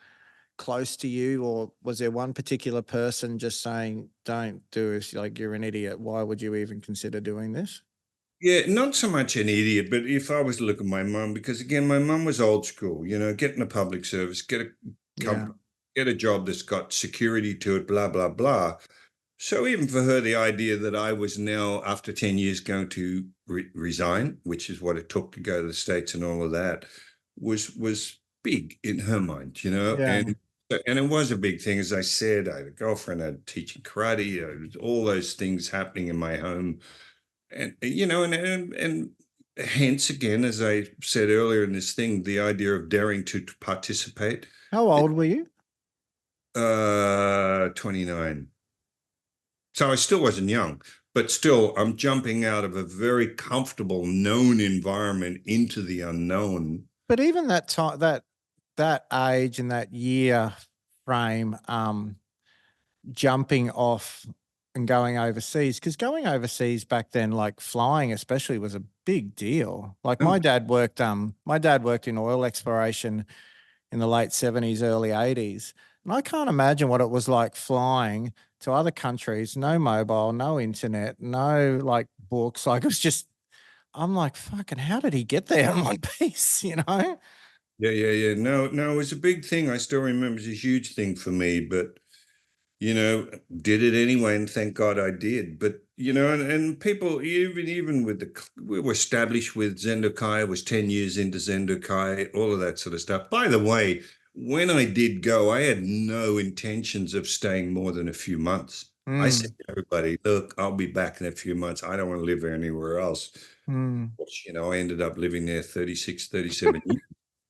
close to you, or was there one particular person just saying, don't do this, like you're an idiot? Why would you even consider doing this? Yeah, not so much an idiot, but if I was to look at my mum, because again, my mum was old school, get in the public service, get a Yeah. company, get a job that's got security to it, blah, blah, blah. So even for her, the idea that I was now, after 10 years, going to resign, which is what it took to go to the States and all of that, was big in her mind. Yeah. And it was a big thing. As I said, I had a girlfriend, I had teaching karate, all those things happening in my home. And hence again, as I said earlier in this thing, the idea of daring to participate. How old were you? 29. So I still wasn't young, but still I'm jumping out of a very comfortable known environment into the unknown. But even that time, that age and that year frame, jumping off and going overseas, because going overseas back then, like flying especially, was a big deal. Like Oh, my dad worked in oil exploration in the late 70s, early 80s. And I can't imagine what it was like flying to other countries, no mobile, no internet, no like books. Like it was just, I'm like, fucking, how did he get there in one piece, you know? Yeah. No, it was a big thing. I still remember it's a huge thing for me, but did it anyway, and thank God I did. But and people even with we were established with Zendokai. I was 10 years into Zendokai, all of that sort of stuff. By the way, when I did go, I had no intentions of staying more than a few months. I said Mm, to everybody, look, I'll be back in a few months. I don't want to live anywhere else. mm. Which, I ended up living there 36, 37 years.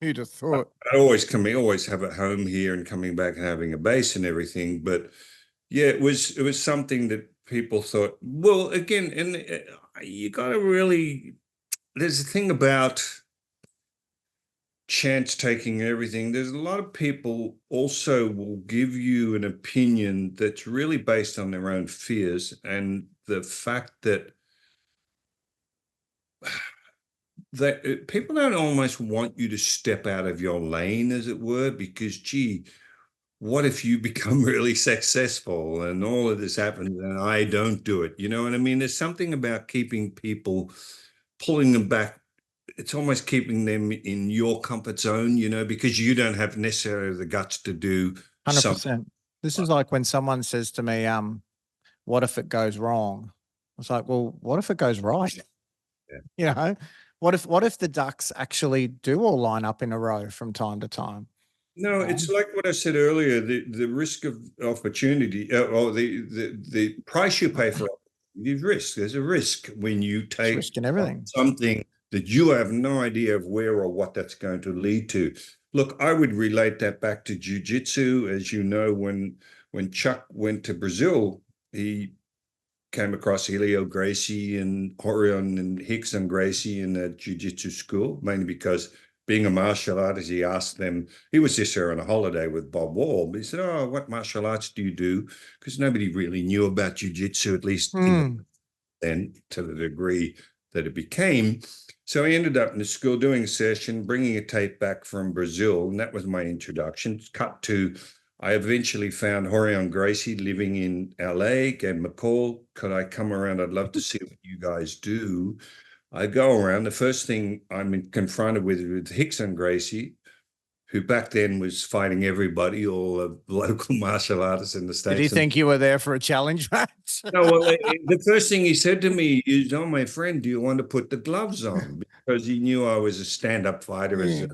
Who'd have thought? I always have a home here and coming back and having a base and everything. But yeah, it was something that people thought, well, again, and you got to really, there's a thing about chance taking everything. There's a lot of people also will give you an opinion that's really based on their own fears and the fact that people don't almost want you to step out of your lane, as it were, because gee, what if you become really successful and all of this happens and I don't do it? You know what I mean? There's something about keeping people, pulling them back. It's almost keeping them in your comfort zone, because you don't have necessarily the guts to do something. 100%. This is like when someone says to me, what if it goes wrong? It's like, well, what if it goes right? Yeah. You know, what if the ducks actually do all line up in a row from time to time? No, it's like what I said earlier, the risk of opportunity, or the price you pay for opportunity is risk. There's a risk when you It's take risking on everything. something that you have no idea of where or what that's going to lead to. Look, I would relate that back to jiu-jitsu. As you know, when Chuck went to Brazil, he came across Helio Gracie and Horion and Hickson Gracie in the jiu-jitsu school, mainly because being a martial artist, he asked them, he was just there on a holiday with Bob Wall, but he said, oh, what martial arts do you do? Because nobody really knew about jiu-jitsu, at least Hmm. then, to the degree that it became. So he ended up in the school doing a session, bringing a tape back from Brazil, and that was my introduction. Cut to, I eventually found Horion Gracie living in LA, gave him a call. Could I come around? I'd love to see what you guys do. I go around. The first thing I'm confronted with Hickson Gracie, who back then was fighting everybody, all the local martial artists in the Did he States. think you were there for a challenge match? No, well, the first thing he said to me is, "Oh, my friend, do you want to put the gloves on?" Because he knew I was a stand-up fighter Yeah.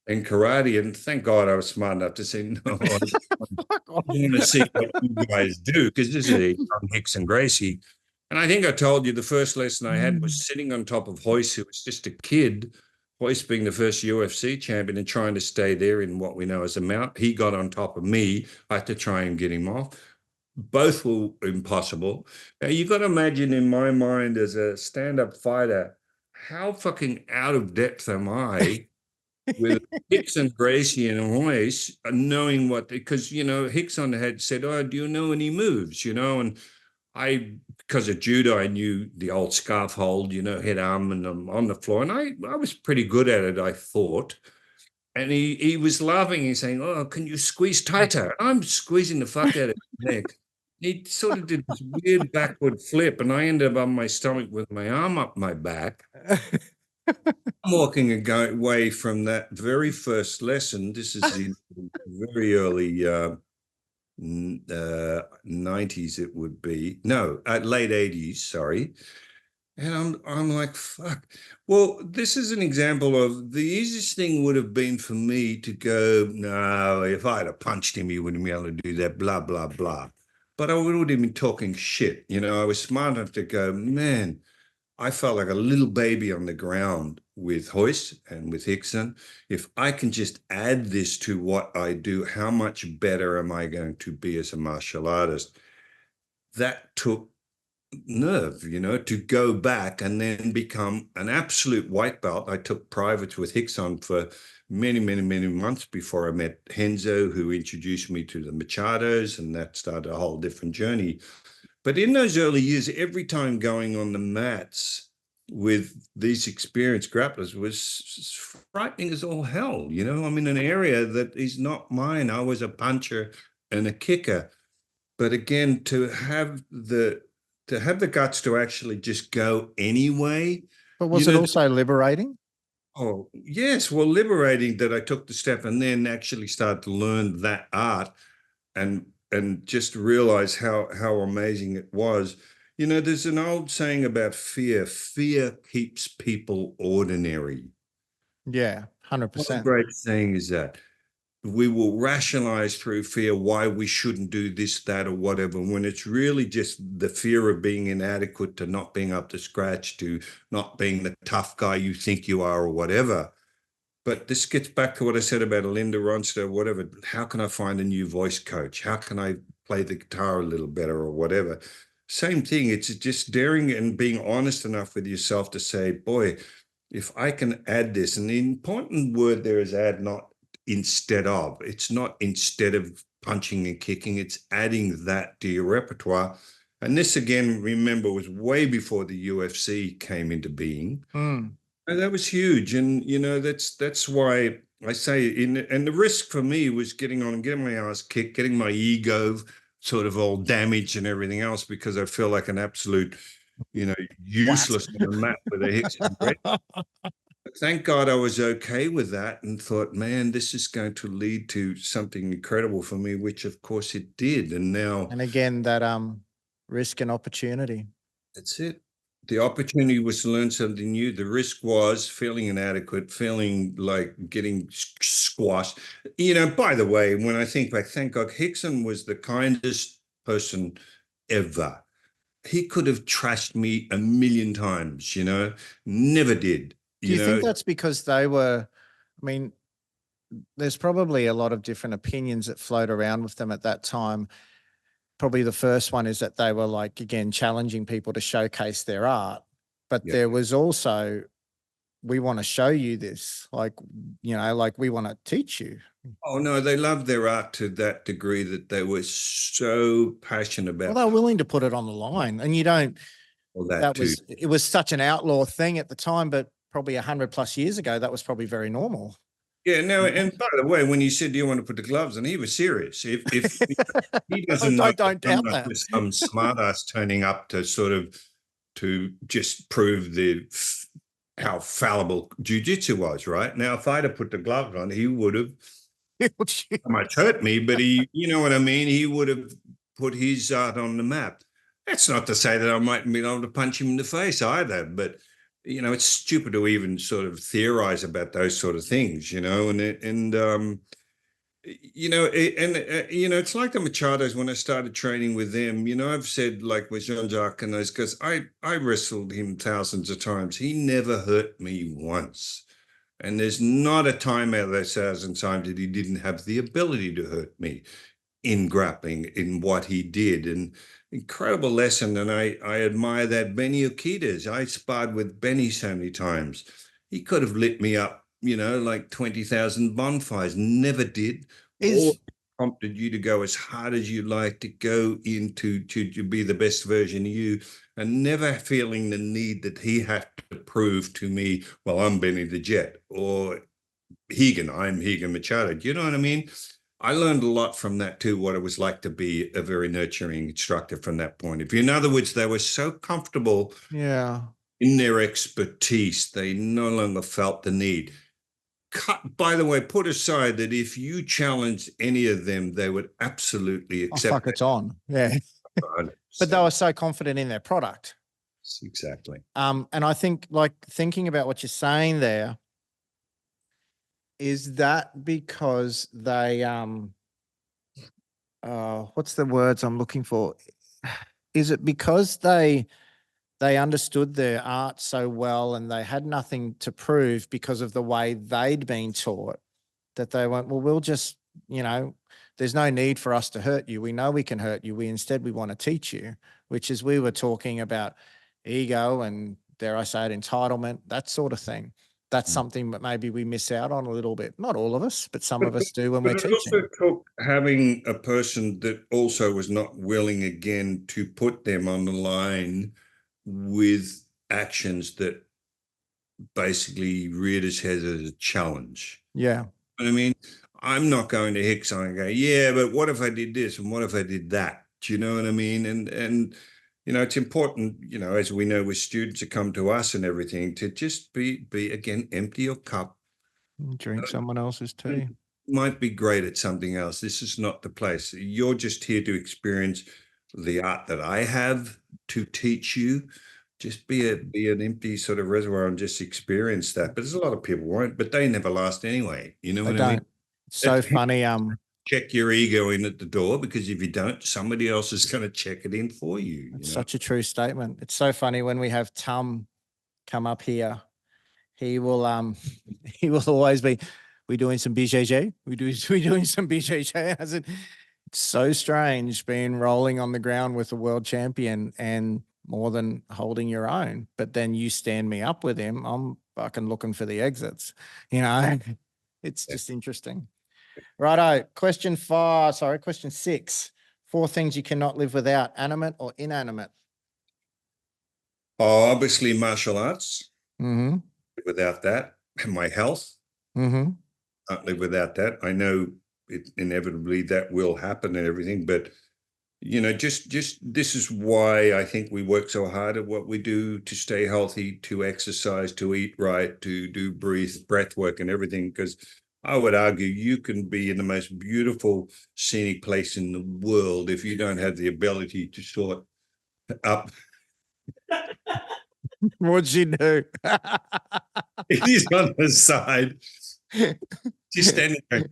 in karate, and thank God I was smart enough to say, "No, I Fuck off. want to see what you guys do," because this is a young Hickson Gracie. And I think I told you the first lesson I had was sitting on top of Hoist, who was just a kid. Hoist being the first UFC champion and trying to stay there in what we know as a mount. He got on top of me. I had to try and get him off. Both were impossible. Now you got to imagine in my mind as a stand-up fighter, how fucking out of depth am I with Hickson, Gracie, and Royce, knowing what, because Hickson had said, "Oh, do you know any moves?" And because of judo, I knew the old scarf hold, head arm, and I'm on the floor, and I was pretty good at it, I thought. And he was laughing. He's saying, "Oh, can you squeeze tighter?" I'm squeezing the fuck out of his neck. He sort of did this weird backward flip, and I ended up on my stomach with my arm up my back. I'm walking away from that very first lesson. This is in very early 90s, it would be. No, late 80s, sorry. And I'm like, fuck. Well, this is an example of the easiest thing would have been for me to go, no, if I'd have punched him, he wouldn't be able to do that, blah, blah, blah. But I would have been talking shit. I was smart enough to go, man, I felt like a little baby on the ground with Hoist and with Hickson. If I can just add this to what I do, how much better am I going to be as a martial artist? That took nerve, to go back and then become an absolute white belt. I took privates with Hickson for many, many, many months before I met Henzo, who introduced me to the Machados, and that started a whole different journey. But in those early years, every time going on the mats, with these experienced grapplers was frightening as all hell. I'm in an area that is not mine. I was a puncher and a kicker. But again, to have the guts to actually just go anyway. But was it also liberating? Oh, yes. Well, liberating that I took the step and then actually started to learn that art and just realize how amazing it was. There's an old saying about fear. Fear keeps people ordinary. Yeah, What a 100%. great saying is that? We will rationalize through fear why we shouldn't do this, that, or whatever, when it's really just the fear of being inadequate, to not being up to scratch, to not being the tough guy you think you are, or whatever. But this gets back to what I said about Linda Ronstadt, whatever. How can I find a new voice coach? How can I play the guitar a little better, or whatever? Same thing. It's just daring and being honest enough with yourself to say, boy, if I can add this, and the important word there is add, not instead of. It's not instead of punching and kicking, it's adding that to your repertoire. And this, again, remember, was way before the UFC came into being. Mm. And that was huge. And, that's why I say, and the risk for me was getting on and getting my ass kicked, getting my ego sort of all damaged and everything else, because I feel like an absolute, useless on the mat with a Hicks and Brett. Thank God I was okay with that and thought, man, this is going to lead to something incredible for me, which of course it did. And now, And again, that risk and opportunity. that's it. The opportunity was to learn something new. The risk was feeling inadequate, feeling like getting squashed. By the way, when I think back, thank God, Hickson was the kindest person ever. He could have trashed me a million times, never did. Do you think that's because they were, I mean, there's probably a lot of different opinions that float around with them at that time. Probably the first one is that they were like, again, challenging people to showcase their art. But Yeah. there was also, we want to show you this, like we want to teach you. Oh no, they loved their art to that degree that they were so passionate about. Well, they're willing to put it on the line, and you don't. Well, that too. It was such an outlaw thing at the time, but probably 100+ years ago, that was probably very normal. Yeah, no, and by the way, when you said, "Do you want to put the gloves on?" he was serious. If he doesn't know, don't doubt that. Just some smart ass turning up to just prove how fallible jiu-jitsu was, right? Now, if I'd have put the gloves on, he would have much hurt me, but you know what I mean? He would have put his art on the map. That's not to say that I might be able to punch him in the face either, but it's stupid to even sort of theorize about those sort of things, it's like the Machados when I started training with them. I've said, like with Jean-Jacques and those guys, I wrestled him thousands of times. He never hurt me once. And there's not a time out of those thousand times that he didn't have the ability to hurt me in grappling, in what he did. And incredible lesson. And I admire that. Benny Okitas, I sparred with Benny so many times. He could have lit me up, like 20,000 bonfires. Never did. Or prompted you to go as hard as you like, to go into to be the best version of you, and never feeling the need that he had to prove to me, well, I'm Benny the Jet, or I'm Higan Machado. Do you know what I mean? I learned a lot from that too, what it was like to be a very nurturing instructor from that point of view. In other words, they were so comfortable in their expertise, they no longer felt the need. By the way, put aside that if you challenged any of them, they would absolutely accept. It's on. Yeah. But they were so confident in their product. Exactly. And I think, like, thinking about what you're saying there, is that because they what's the words I'm looking for? Is it because they understood their art so well and they had nothing to prove because of the way they'd been taught, that they went, well, we'll just, there's no need for us to hurt you. We know we can hurt you. We want to teach you, which is, we were talking about ego and, dare I say it, entitlement, that sort of thing. That's something that maybe we miss out on a little bit. Not all of us, but some of us do when we're teaching. It also took having a person that also was not willing, again, to put them on the line with actions that basically reared its head as a challenge. Yeah. I mean, I'm not going to Hicks and go, yeah, but what if I did this and what if I did that? Do you know what I mean? And it's important, as we know with students that come to us and everything, to just be again, empty your cup. Drink someone else's tea. Might be great at something else. This is not the place. You're just here to experience the art that I have to teach you. Just be an empty sort of reservoir and just experience that. But there's a lot of people won't, but they never last anyway. You know They what I mean? don't. It's so funny. Check your ego in at the door, because if you don't, somebody else is going to check it in for you. It's such a true statement. It's so funny when we have Tum come up here. He will he will always be, we doing some BJJ? We doing some BJJ? It's so strange being rolling on the ground with a world champion and more than holding your own. But then you stand me up with him, I'm fucking looking for the exits. It's just interesting. Righto. Question 6. 4 things you cannot live without: animate or inanimate? Oh, obviously martial arts. Mm-hmm. Without that, my health. Mm-hmm. Can't live without that. I know it inevitably that will happen and everything, but just this is why I think we work so hard at what we do, to stay healthy, to exercise, to eat right, to do breath work and everything. Because I would argue you can be in the most beautiful scenic place in the world if you don't have the ability to sort up. What'd she do? He's on the side, just standing there.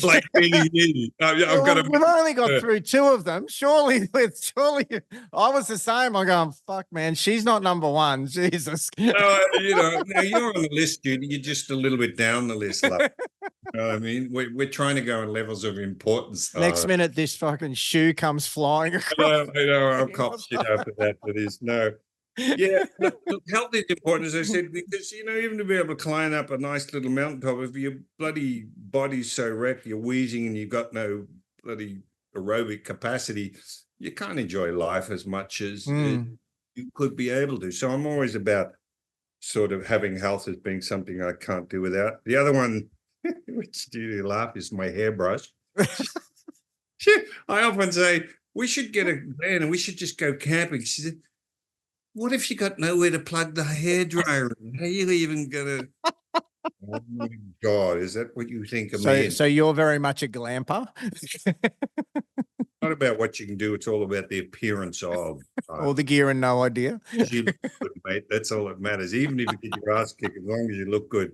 Like really, I've got We've only got through 2 of them. Surely, I was the same. I'm going, fuck, man, she's not number 1. Jesus. now you're on the list, Judy. You're just a little bit down the list. You know what I mean? We're trying to go in levels of importance. Next minute, this fucking shoe comes flying across. I know. I'll cop shit after that. That is no. Yeah, look, health is important, as I said, because even to be able to climb up a nice little mountaintop, if your bloody body's so wrecked, you're wheezing and you've got no bloody aerobic capacity, you can't enjoy life as much as you could be able to. So I'm always about sort of having health as being something I can't do without. The other one, which do you laugh, is my hairbrush. I often say we should get a van and we should just go camping. She said, what if you got nowhere to plug the hairdryer in? How are you even gonna? Oh my God, is that what you think of me? So you're very much a glamper. Not about what you can do; it's all about the appearance of. All the gear and no idea. You look good, mate. That's all that matters. Even if you get your ass kicked, as long as you look good.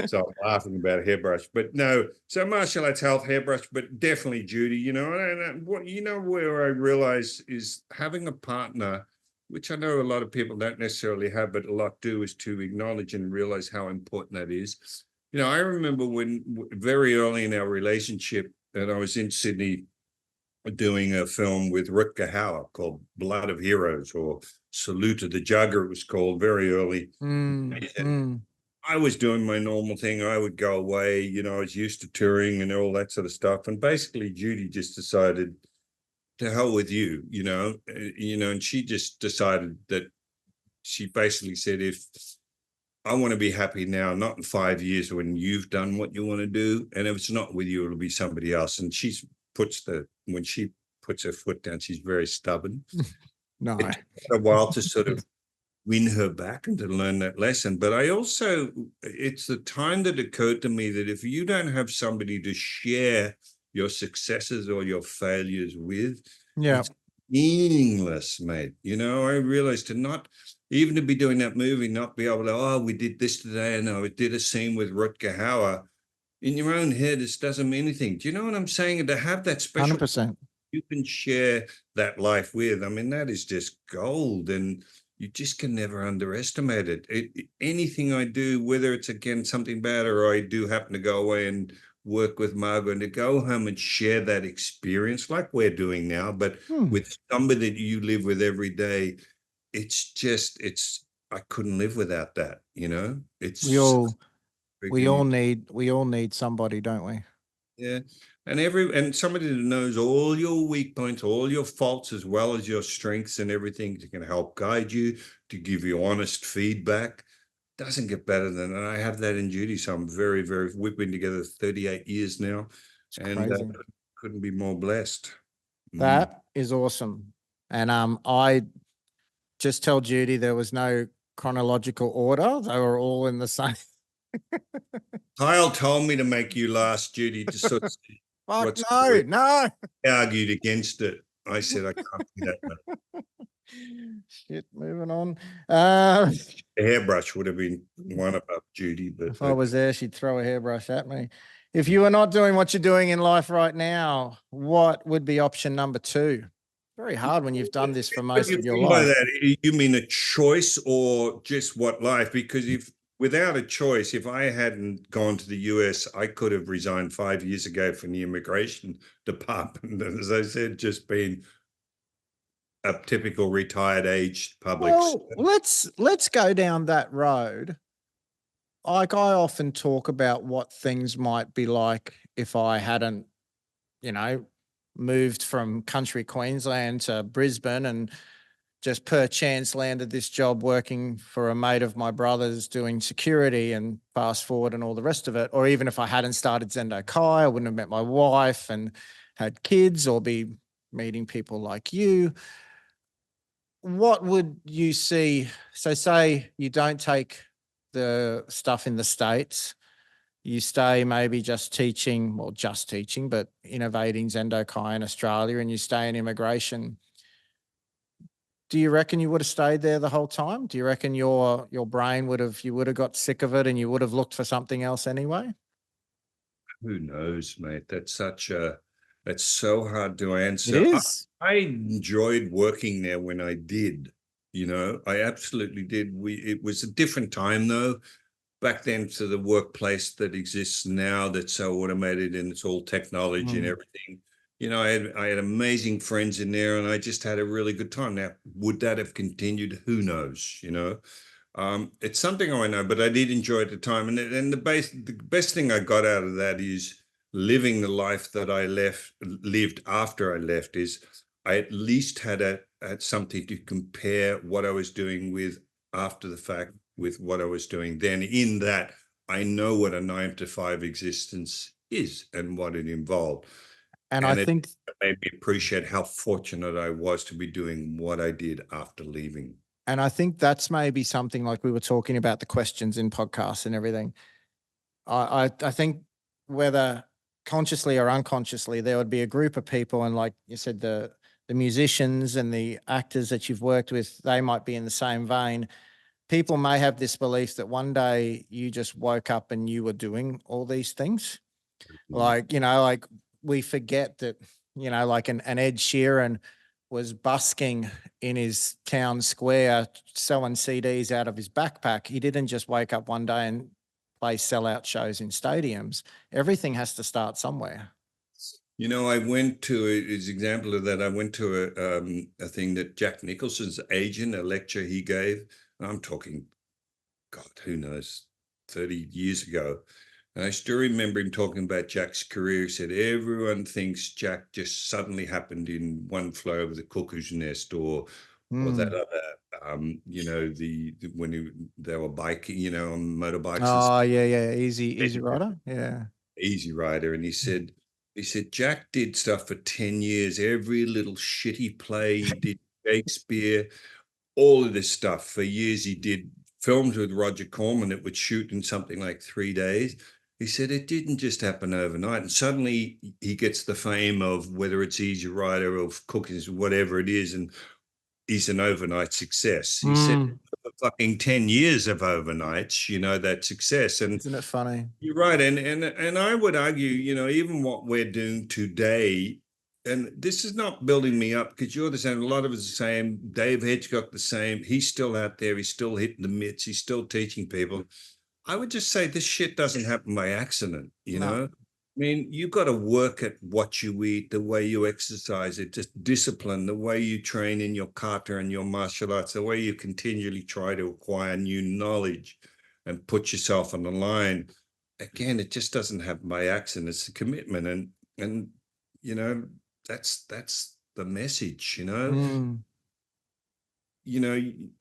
So I'm laughing about a hairbrush, but no. So martial arts, health, hairbrush, but definitely Judy. And what where I realize is having a partner, which I know a lot of people don't necessarily have, but a lot do, is to acknowledge and realize how important that is. I remember when very early in our relationship, and I was in Sydney doing a film with Rutger Hauer called Blood of Heroes, or Salute of the Jugger, it was called, very early. I was doing my normal thing. I would go away, I was used to touring and all that sort of stuff. And basically Judy just decided, to hell with you, and she just decided that she basically said, if I want to be happy now, not in 5 years when you've done what you want to do, and if it's not with you, it'll be somebody else. And when she puts her foot down, she's very stubborn. No, it took a while to sort of win her back and to learn that lesson. But it's the time that occurred to me that if you don't have somebody to share your successes or your failures with, it's meaningless, mate. I realized even to be doing that movie, not be able to, we did this today, and I did a scene with Rutger Hauer. In your own head, this doesn't mean anything. Do you know what I'm saying? And to have that special 100%. You can share that life with, that is just gold, and you just can never underestimate it. Anything I do, whether it's again something bad, or I do happen to go away and work with Margot, and to go home and share that experience like we're doing now, but with somebody that you live with every day, I couldn't live without that. We all need somebody, don't we? Yeah. And somebody that knows all your weak points, all your faults, as well as your strengths and everything, that can help guide you, to give you honest feedback, doesn't get better than that. I have that in Judy. So I'm very, very, we've been together 38 years now, It's and crazy. couldn't be more blessed. Mm. That is awesome. And I just tell Judy there was no chronological order. They were all in the same. Kyle told me to make you last, Judy, to sort of see Fuck what's no, no. argued against it. I said, I can't do that, mate. Shit, moving on. Uh, A hairbrush would have been one above Judy, but if I was there, she'd throw a hairbrush at me. If you were not doing what you're doing in life right now, what would be option number two? Very hard when you've done this for What most do you of your mean by life. that? You mean a choice or just what life? Because if without a choice, if I hadn't gone to the US, I could have resigned 5 years ago from the immigration department. And as I said, just been a typical retired age public. Well, let's go down that road. Like I often talk about what things might be like if I hadn't, you know, moved from country Queensland to Brisbane and just per chance landed this job working for a mate of my brother's doing security and fast forward and all the rest of it. Or even if I hadn't started Zendo Kai, I wouldn't have met my wife and had kids or be meeting people like you. What would you see? So say you don't take the stuff in the States, you stay maybe just teaching, well, just teaching, but innovating Zendo Kai in Australia, and you stay in immigration. Do you reckon you would have stayed there the whole time? Do you reckon your brain would have, you would have got sick of it and you would have looked for something else anyway? Who knows, mate? That's so hard to It answer. is. I enjoyed working there when I did. I absolutely did. It was a different time though. Back then to the workplace that exists now, that's so automated and it's all technology and Mm. everything. I had amazing friends in there, and I just had a really good time. Now, would that have continued? Who knows? It's something I know, but I did enjoy it at the time. And the best thing I got out of that is living the life that I lived after I left. Is I at least had something to compare what I was doing with after the fact with what I was doing then. In that, I know what a 9 to 5 existence is and what it involved, And I and it think made me appreciate how fortunate I was to be doing what I did after leaving. and I think that's maybe something like we were talking about the questions in podcasts and everything. I think whether consciously or unconsciously, there would be a group of people, and like you said, the musicians and the actors that you've worked with, they might be in the same vein. People may have this belief that one day you just woke up and you were doing all these things. Like, like we forget that, like an Ed Sheeran was busking in his town square selling CDs out of his backpack. He didn't just wake up one day and play sellout shows in stadiums. Everything has to start somewhere. I went to as example of that. I went to a thing that Jack Nicholson's agent, a lecture he gave. I'm talking, God, who knows, 30 years ago. And I still remember him talking about Jack's career. He said, everyone thinks Jack just suddenly happened in one fly over the cuckoo's nest, or that Mm. other, when they were biking, on motorbikes and Oh, yeah, yeah. Easy stuff, rider. Yeah. Easy Rider. And he said, Jack did stuff for 10 years, every little shitty play. He did Shakespeare, all of this stuff for years. He did films with Roger Corman that would shoot in something like 3 days. He said it didn't just happen overnight. And suddenly he gets the fame of whether it's Easy Rider or Cookies, whatever it is. And he's an overnight success. He said, Mm. fucking 10 years of overnights, that success. And Isn't it funny? you're right. And I would argue, even what we're doing today, and this is not building me up because you're the same. A lot of us are the same. Dave Hedgecock the same. He's still out there. He's still hitting the mitts. He's still teaching people. I would just say this shit doesn't happen by accident, No. I mean, you've got to work at what you eat, the way you exercise it, just discipline, the way you train in your kata and your martial arts, the way you continually try to acquire new knowledge and put yourself on the line. again, it just doesn't happen by accident. It's a commitment, and you know, that's the message. Mm,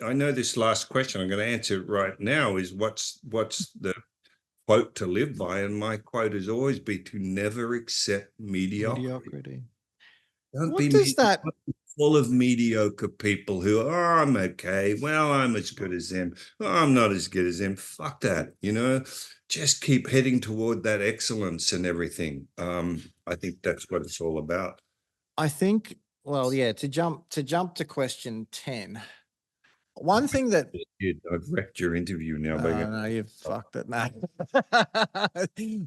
I know this last question. I'm going to answer it right now. Is what's the quote to live by? And my quote has always been to never accept mediocrity. mediocrity. Don't What be does that? full of mediocre people who, oh, I'm okay. Well, I'm as good as them. Oh, I'm not as good as them. Fuck that. Just keep heading toward that excellence and everything. I think that's what it's all about. I think. Well, yeah. To jump to question 10. One thing that I've wrecked your interview now. no, you fucked it. No.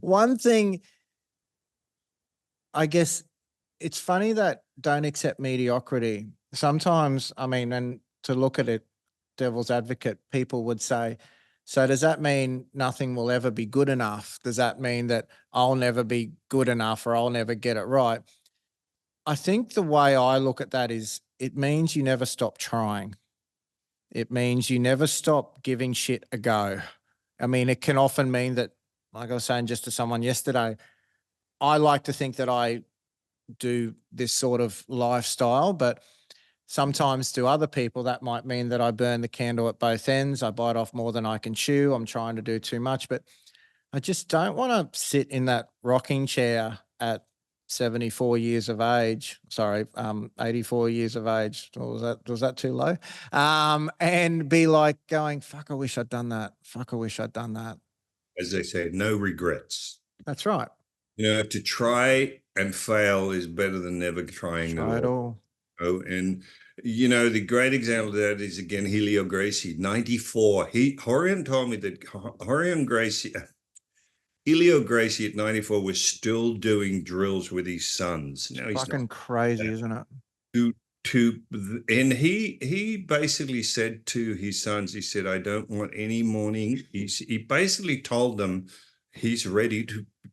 One thing, I guess, it's funny that don't accept mediocrity. Sometimes, I mean, and to look at it, devil's advocate, people would say, so does that mean nothing will ever be good enough? Does that mean that I'll never be good enough or I'll never get it right? I think the way I look at that is it means you never stop trying. It means you never stop giving shit a go. I mean, it can often mean that, like I was saying just to someone yesterday, I like to think that I do this sort of lifestyle, but sometimes to other people, that might mean that I burn the candle at both ends. I bite off more than I can chew. I'm trying to do too much, but I just don't want to sit in that rocking chair at 74 years of age. Sorry, 84 years of age. Or was that too low? And be like going, fuck, I wish I'd done that. Fuck, I wish I'd done that. As they say, no regrets. That's right. To try and fail is better than never trying Try at it all. all. Oh, and the great example of that is again Helio Gracie, 94. Horion told me that Helio Gracie at 94 was still doing drills with his sons. Now he's not Fucking crazy, isn't it? to to and he basically said to his sons, he said, I don't want any morning. He basically told them he's ready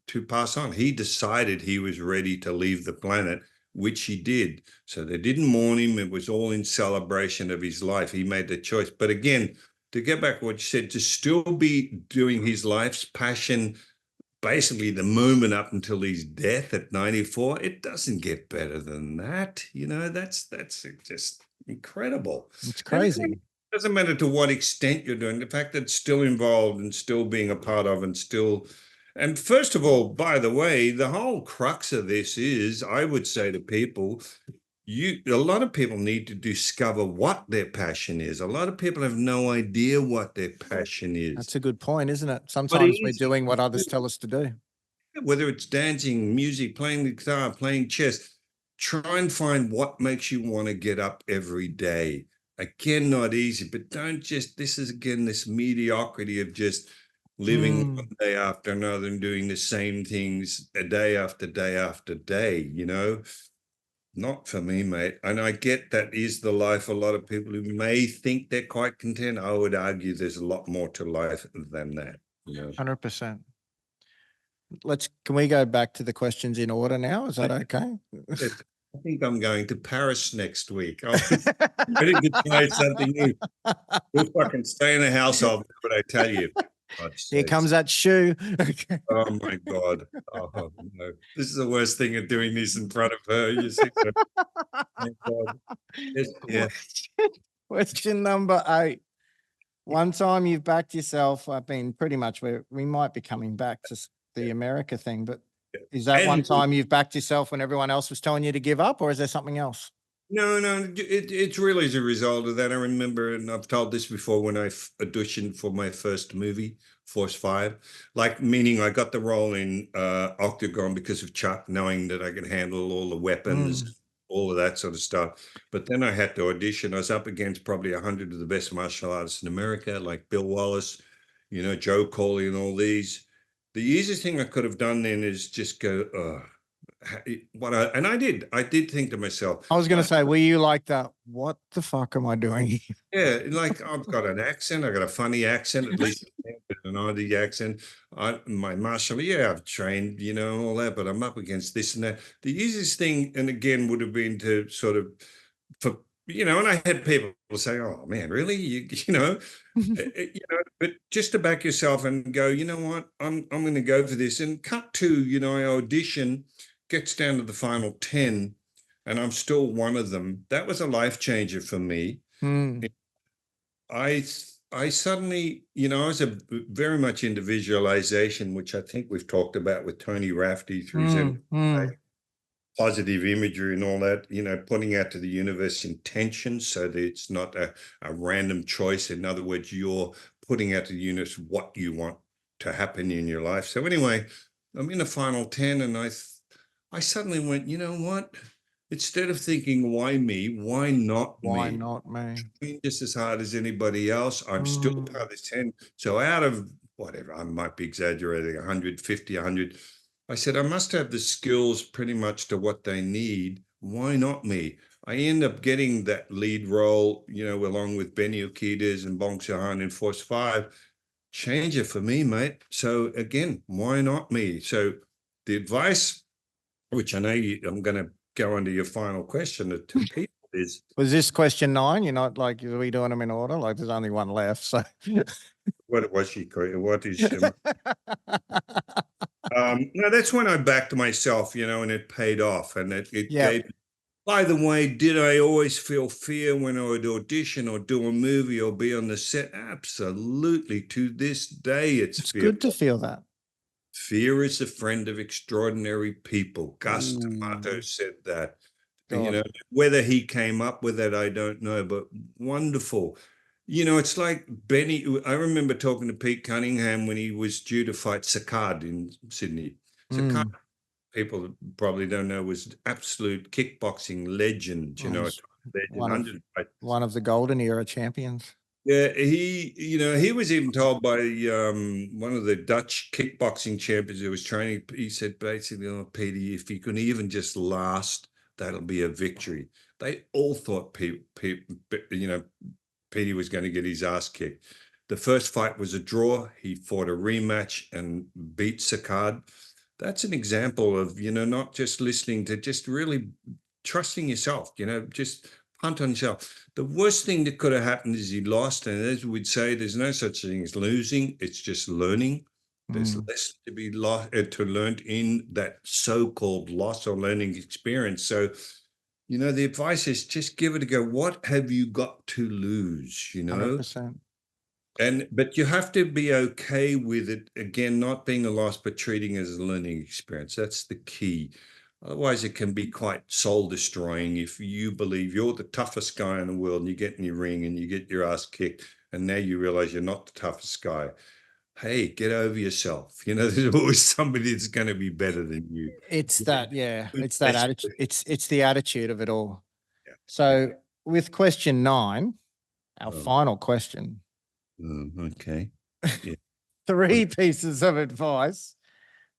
to pass on. He decided he was ready to leave the planet, which he did. So they didn't mourn him. It was all in celebration of his life. He made the choice. But again, to get back to what you said, to still be doing his life's passion, basically the moment up until his death at 94, it doesn't get better than that. That's just incredible. It's And crazy. it doesn't matter to what extent you're doing, the fact that it's still involved and still being a part of and first of all, by the way, the whole crux of this is, I would say to people, a lot of people need to discover what their passion is. A lot of people have no idea what their passion is. That's a good point, isn't it? But Sometimes it we're is, doing what others tell us to do. whether it's dancing, music, playing the guitar, playing chess, try and find what makes you want to get up every day. Again, not easy, but don't just, this is again, this mediocrity of just living one day after another and doing the same things a day after day after day. Not for me, mate. And I get that is the life. A lot of people who may think they're quite content. I would argue there's a lot more to life than that. 100%. Can we go back to the questions in order now? Is that okay? I think I'm going to Paris next week. I'm ready to try something new. We'll fucking stay in the house, I'll do what I tell you. Here comes that shoe. Oh my God. Oh no. This is the worst thing of doing this in front of her. You see. Thank God. Yes, yeah. Question number 8. One time you've backed yourself. I've been pretty much where we might be coming back to the America thing, but is that one time you've backed yourself when everyone else was telling you to give up, or is there something else? No, it's really as a result of that. I remember, and I've told this before, when I auditioned for my first movie, Force 5, like, meaning I got the role in Octagon because of Chuck, knowing that I could handle all the weapons, all of that sort of stuff. But then I had to audition. I was up against probably 100 of the best martial artists in America, like Bill Wallace, Joe Corley and all these. The easiest thing I could have done then is just go, and I did think to myself, I was going to say, were you like that? What the fuck am I doing? yeah, like I've got an accent, I got a funny accent, at least an Aussie accent. My martial, yeah, I've trained, all that, but I'm up against this and that. The easiest thing, and again, would have been to sort of, for and I had people say, "Oh man, really? But just to back yourself and go, you know what? I'm going to go for this." And cut to, I audition, gets down to the final 10, and I'm still one of them. That was a life changer for me. Mm, I I suddenly, I was very much into visualization, which I think we've talked about with Tony Rafferty through his mm. positive imagery and all that, putting out to the universe intention so that it's not a random choice. In other words, you're putting out to the universe what you want to happen in your life. So anyway, I'm in the final 10 and I suddenly went, you know what? Instead of thinking, why me? Why not Why me? not me? Just as hard as anybody else. I'm still part Mm, of this 10. So out of whatever, I might be exaggerating, 150, 100, I said, I must have the skills pretty much to what they need. Why not me? I end up getting that lead role, along with Benny Urquidez and Bong Joon-ho in Force 5. Change it for me, mate. So again, why not me? So the advice, which I know I'm going to go into your final question to people is, was this question 9? You're not like, are we doing them in order? Like there's only one left. So what was she? What is no, that's when I backed myself, and it paid off. And it yeah, gave, by the way, did I always feel fear when I would audition or do a movie or be on the set? Absolutely. To this day, it's it's fear. good to feel that. Fear is a friend of extraordinary people. Gus D'Amato Ooh, said that. And, God. whether he came up with it, I don't know, but wonderful. It's like Benny. I remember talking to Pete Cunningham when he was due to fight Saccard in Sydney. Saccard, Mm. people probably don't know, was absolute kickboxing legend, a He's legend, one of 100 fight. one of the golden era champions. Yeah, he was even told by one of the Dutch kickboxing champions who was training. He said basically, "Oh, Petey, if you can even just last, that'll be a victory." They all thought Petey was going to get his ass kicked. The first fight was a draw. He fought a rematch and beat Saccard. That's an example of, not just listening to, just really trusting yourself, just punt on yourself. The worst thing that could have happened is he lost. And as we'd say, there's no such thing as losing. It's just learning. There's Mm. less to be lost to learn in that so-called loss or learning experience. So, the advice is just give it a go. What have you got to lose? 100%. But you have to be okay with it, again, not being a loss, but treating it as a learning experience. That's the key. Otherwise, it can be quite soul destroying if you believe you're the toughest guy in the world and you get in your ring and you get your ass kicked, and now you realize you're not the toughest guy. Hey, get over yourself. There's always somebody that's going to be better than you. It's that, yeah, it's that That's- attitude. It's the attitude of it all. Yeah, yeah. So with question 9, our Oh, final question, okay. Yeah. 3 pieces of advice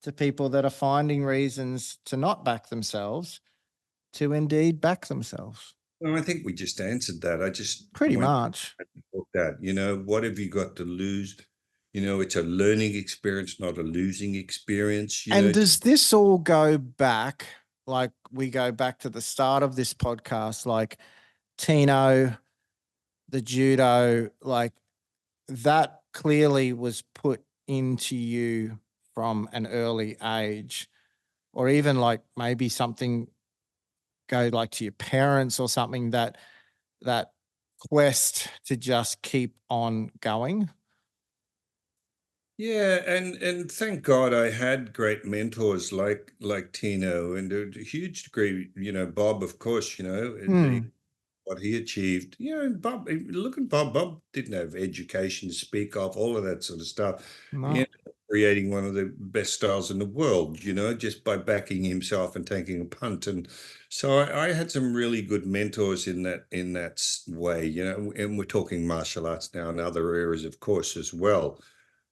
to people that are finding reasons to not back themselves to indeed back themselves. Well, I think we just answered that. I just Pretty went much. with that. What have you got to lose? It's a learning experience, not a losing experience. And does this all go back, like we go back to the start of this podcast, like Tino, the judo, like that clearly was put into you from an early age, or even like maybe something go like to your parents or something, that quest to just keep on going. Yeah, and thank God I had great mentors like Tino, and to a huge degree, Bob, of course, Hmm. what he achieved. Bob, look at Bob. Bob didn't have education to speak of, all of that sort of stuff. He No. ended up creating one of the best styles in the world, just by backing himself and taking a punt. And so I had some really good mentors in that way, and we're talking martial arts now and other areas, of course, as well,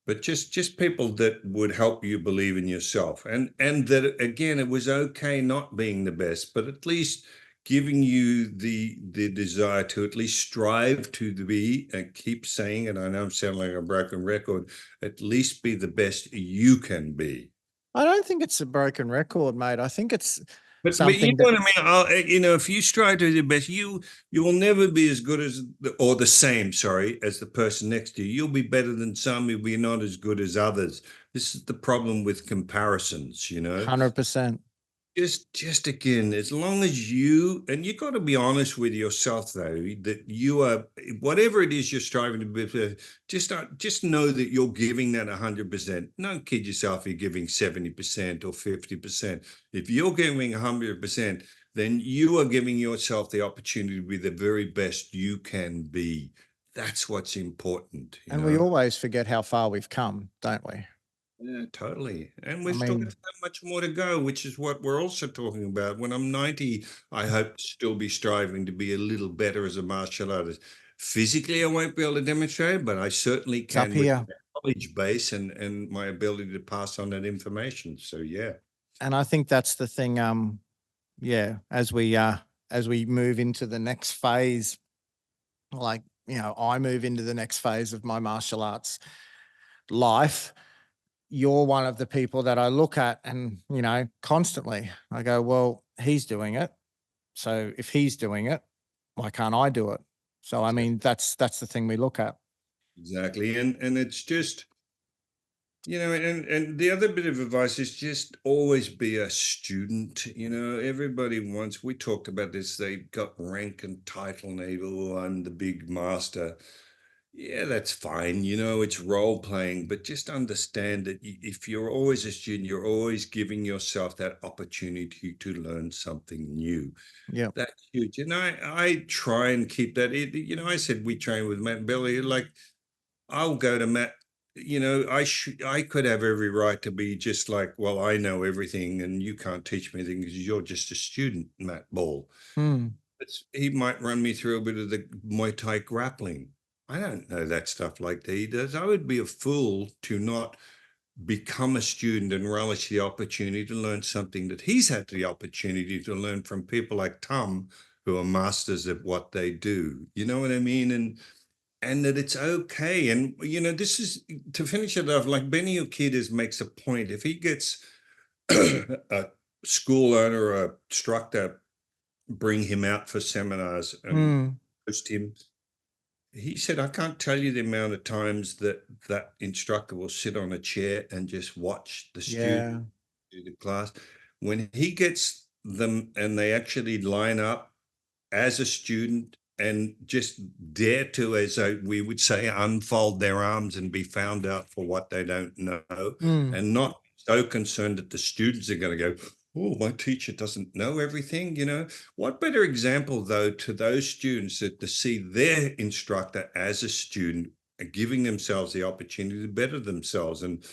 but just people that would help you believe in yourself, and that, again, it was okay not being the best, but at least giving you the desire to at least strive to be, and keep saying it. I know I'm sounding like a broken record. At least be the best you can be. I don't think it's a broken record, mate. I think it's But you something know that what I mean. You know, if you strive to do the best, you will never be as good as or the same. Sorry, as the person next to you. You'll be better than some. You'll be not as good as others. This is the problem with comparisons. You know, 100%. just again, as long as you and you got to be honest with yourself though that you are whatever it is you're striving to be. Just know that you're giving that 100%. Don't kid yourself. You're giving 70% or 50%. If you're giving 100%, then you are giving yourself the opportunity to be the very best you can be. That's what's important, you And we know. always forget how far we've come, don't we? Yeah, totally. And I we've still got mean, so much more to go, which is what we're also talking about. When I'm 90, I hope to still be striving to be a little better as a martial artist. Physically, I won't be able to demonstrate, but I certainly it's up can with here. my knowledge base and my ability to pass on that information. So yeah. And I think that's the thing. Yeah, as we move into the next phase, like, I move into the next phase of my martial arts life, you're one of the people that I look at and, constantly I go, well, he's doing it. So if he's doing it, why can't I do it? So I mean, that's the thing we look at. Exactly. And it's just, you know, and the other bit of advice is just always be a student. You know, everybody wants, we talked about this, they got rank and title and they, oh, I'm the big master. Yeah, that's fine. You know, it's role playing, but just understand that if you're always a student, you're always giving yourself that opportunity to learn something new. Yeah. That's huge. And I try and keep that. You know, I said we train with Matt and Billy. Like, I'll go to Matt. You know, I could have every right to be just like, well, I know everything and you can't teach me anything because you're just a student, Matt Ball. Hmm. He might run me through a bit of the Muay Thai grappling. I don't know that stuff like that he does. I would be a fool to not become a student and relish the opportunity to learn something that he's had the opportunity to learn from people like Tom, who are masters at what they do. You know what I mean? And that it's okay. And you know, this is to finish it off, like Benny Urquidez makes a point. If he gets a school owner or a instructor bring him out for seminars and Hmm. host him. He said, I can't tell you the amount of times that that instructor will sit on a chair and just watch the Yeah. student do the class. When he gets them and they actually line up as a student and just dare to, as we would say, unfold their arms and be found out for what they don't know, Hmm. and not so concerned that the students are going to go, oh, my teacher doesn't know everything. You know, what better example, though, to those students that to see their instructor as a student giving themselves the opportunity to better themselves. And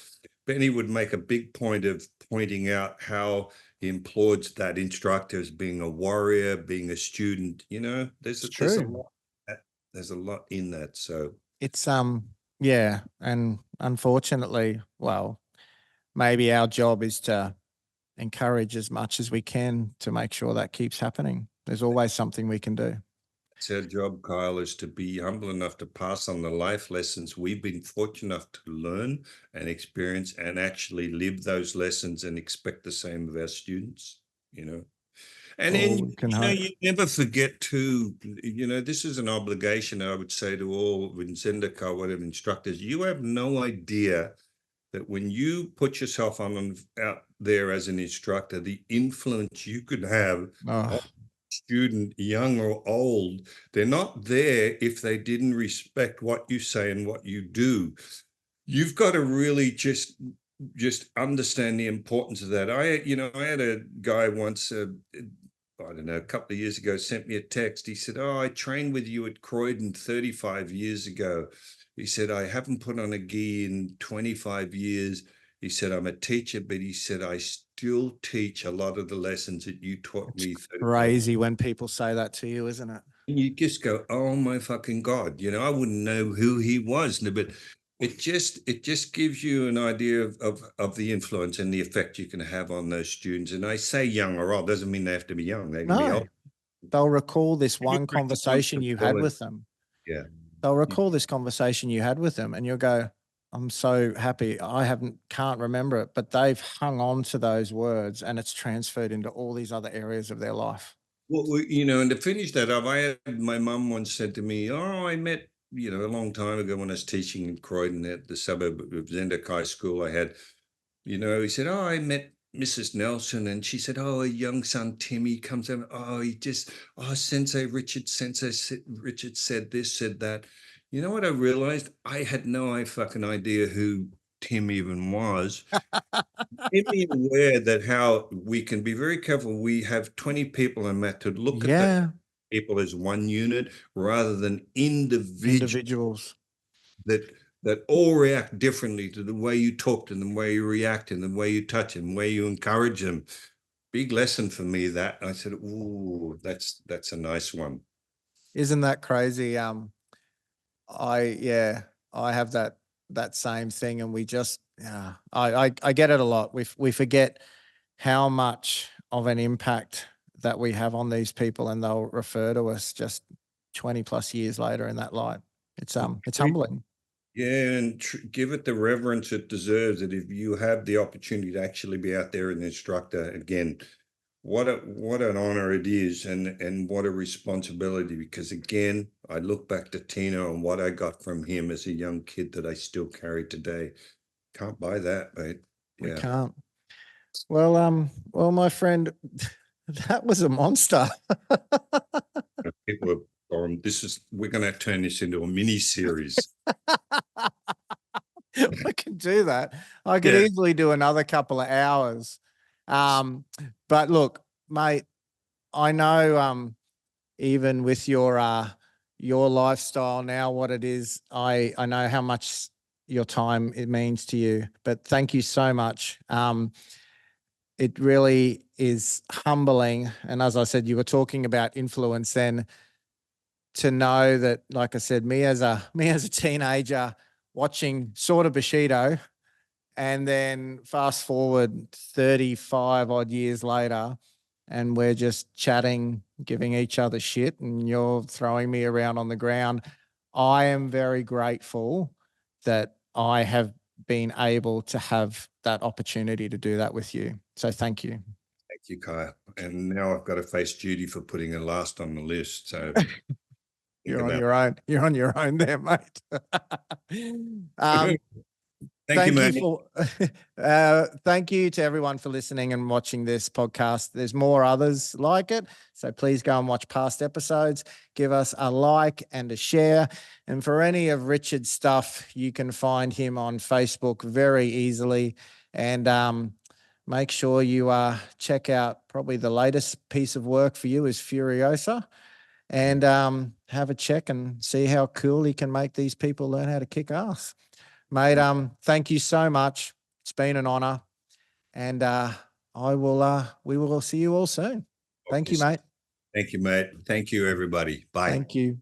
Benny would make a big point of pointing out how he employed that instructor as being a warrior, being a student. You know, It's there's a true. lot there's a lot in that. So It's yeah, and unfortunately, well, maybe our job is to encourage as much as we can to make sure that keeps happening. There's always something we can do. it's our job, Kyle, is to be humble enough to pass on the life lessons we've been fortunate enough to learn and experience and actually live those lessons and expect the same of our students, you know. And then, All we can you know, hope. you never forget to, you know, this is an obligation I would say to all Vincendika, whatever instructors, you have no idea that when you put yourself on out there as an instructor, the influence you could have on Oh, student, young or old, they're not there if they didn't respect what you say and what you do. You've got to really just understand the importance of that. I had a guy once, I don't know, a couple of years ago, sent me a text. He said, "Oh, I trained with you at Croydon 35 years ago." He said, "I haven't put on a gi in 25 years." He said, "I'm a teacher, but he said, I still teach a lot of the lessons that you taught it's me 35." crazy when people say that to you, isn't it? And you just go, "Oh my fucking God." You know, I wouldn't know who he was, but it just gives you an idea of the influence and the effect you can have on those students. And I say young or old, doesn't mean they have to be young. They can be No, old. they'll recall this one Anybody that wants conversation to you had follow, with them. yeah. They'll recall this conversation you had with them and you'll go, I'm so happy. Can't remember it, but they've hung on to those words and it's transferred into all these other areas of their life. Well, and to finish that up, I had my mum once said to me, "Oh, I met, a long time ago when I was teaching in Croydon at the suburb of Zendek High School. I had, he said, oh, I met Mrs. Nelson, and she said, oh, a young son Timmy comes over. Sensei Richard said this, said that. You know what I realized? I had no fucking idea who Tim even was. Made me aware that how we can be very careful. We have 20 people in that to look at the Yeah. people as one unit rather than Individuals. that all react differently to the way you talk to them, the way you react, and the way you touch them, the way you encourage them. Big lesson for me that I said, "Ooh, that's a nice one." Isn't that crazy? I have that same thing, and we just, yeah, I get it a lot. We forget how much of an impact that we have on these people, and they'll refer to us just 20 plus years later in that light. It's humbling. Yeah, and give it the reverence it deserves. That if you have the opportunity to actually be out there as an instructor again, what an honor it is, and what a responsibility. Because again, I look back to Tino and what I got from him as a young kid that I still carry today. Can't buy that, mate. We Yeah. can't. Well, my friend, that was a monster. People are we're gonna turn this into a mini series. I can do that. I could Yeah. easily do another couple of hours. But look, mate, I know even with your lifestyle now, what it is, I know how much your time it means to you. But thank you so much. It really is humbling. And as I said, you were talking about influence then, to know that, like I said, me as a teenager watching sort of Bushido, and then fast forward 35 odd years later, and we're just chatting, giving each other shit, and you're throwing me around on the ground. I am very grateful that I have been able to have that opportunity to do that with you. So thank you. Thank you, Kyle. And now I've got to face duty for putting a last on the list. So You're on your own. You're on your own there, mate. Thank you, man. Thank you to everyone for listening and watching this podcast. There's more others like it, so please go and watch past episodes. Give us a like and a share. And for any of Richard's stuff, you can find him on Facebook very easily. And make sure you check out, probably the latest piece of work for you is Furiosa. And have a check and see how cool he can make these people learn how to kick ass. Mate, thank you so much. It's been an honor. And we will see you all soon. Thank you, mate. Thank you, mate. Thank you, everybody. Bye. Thank you.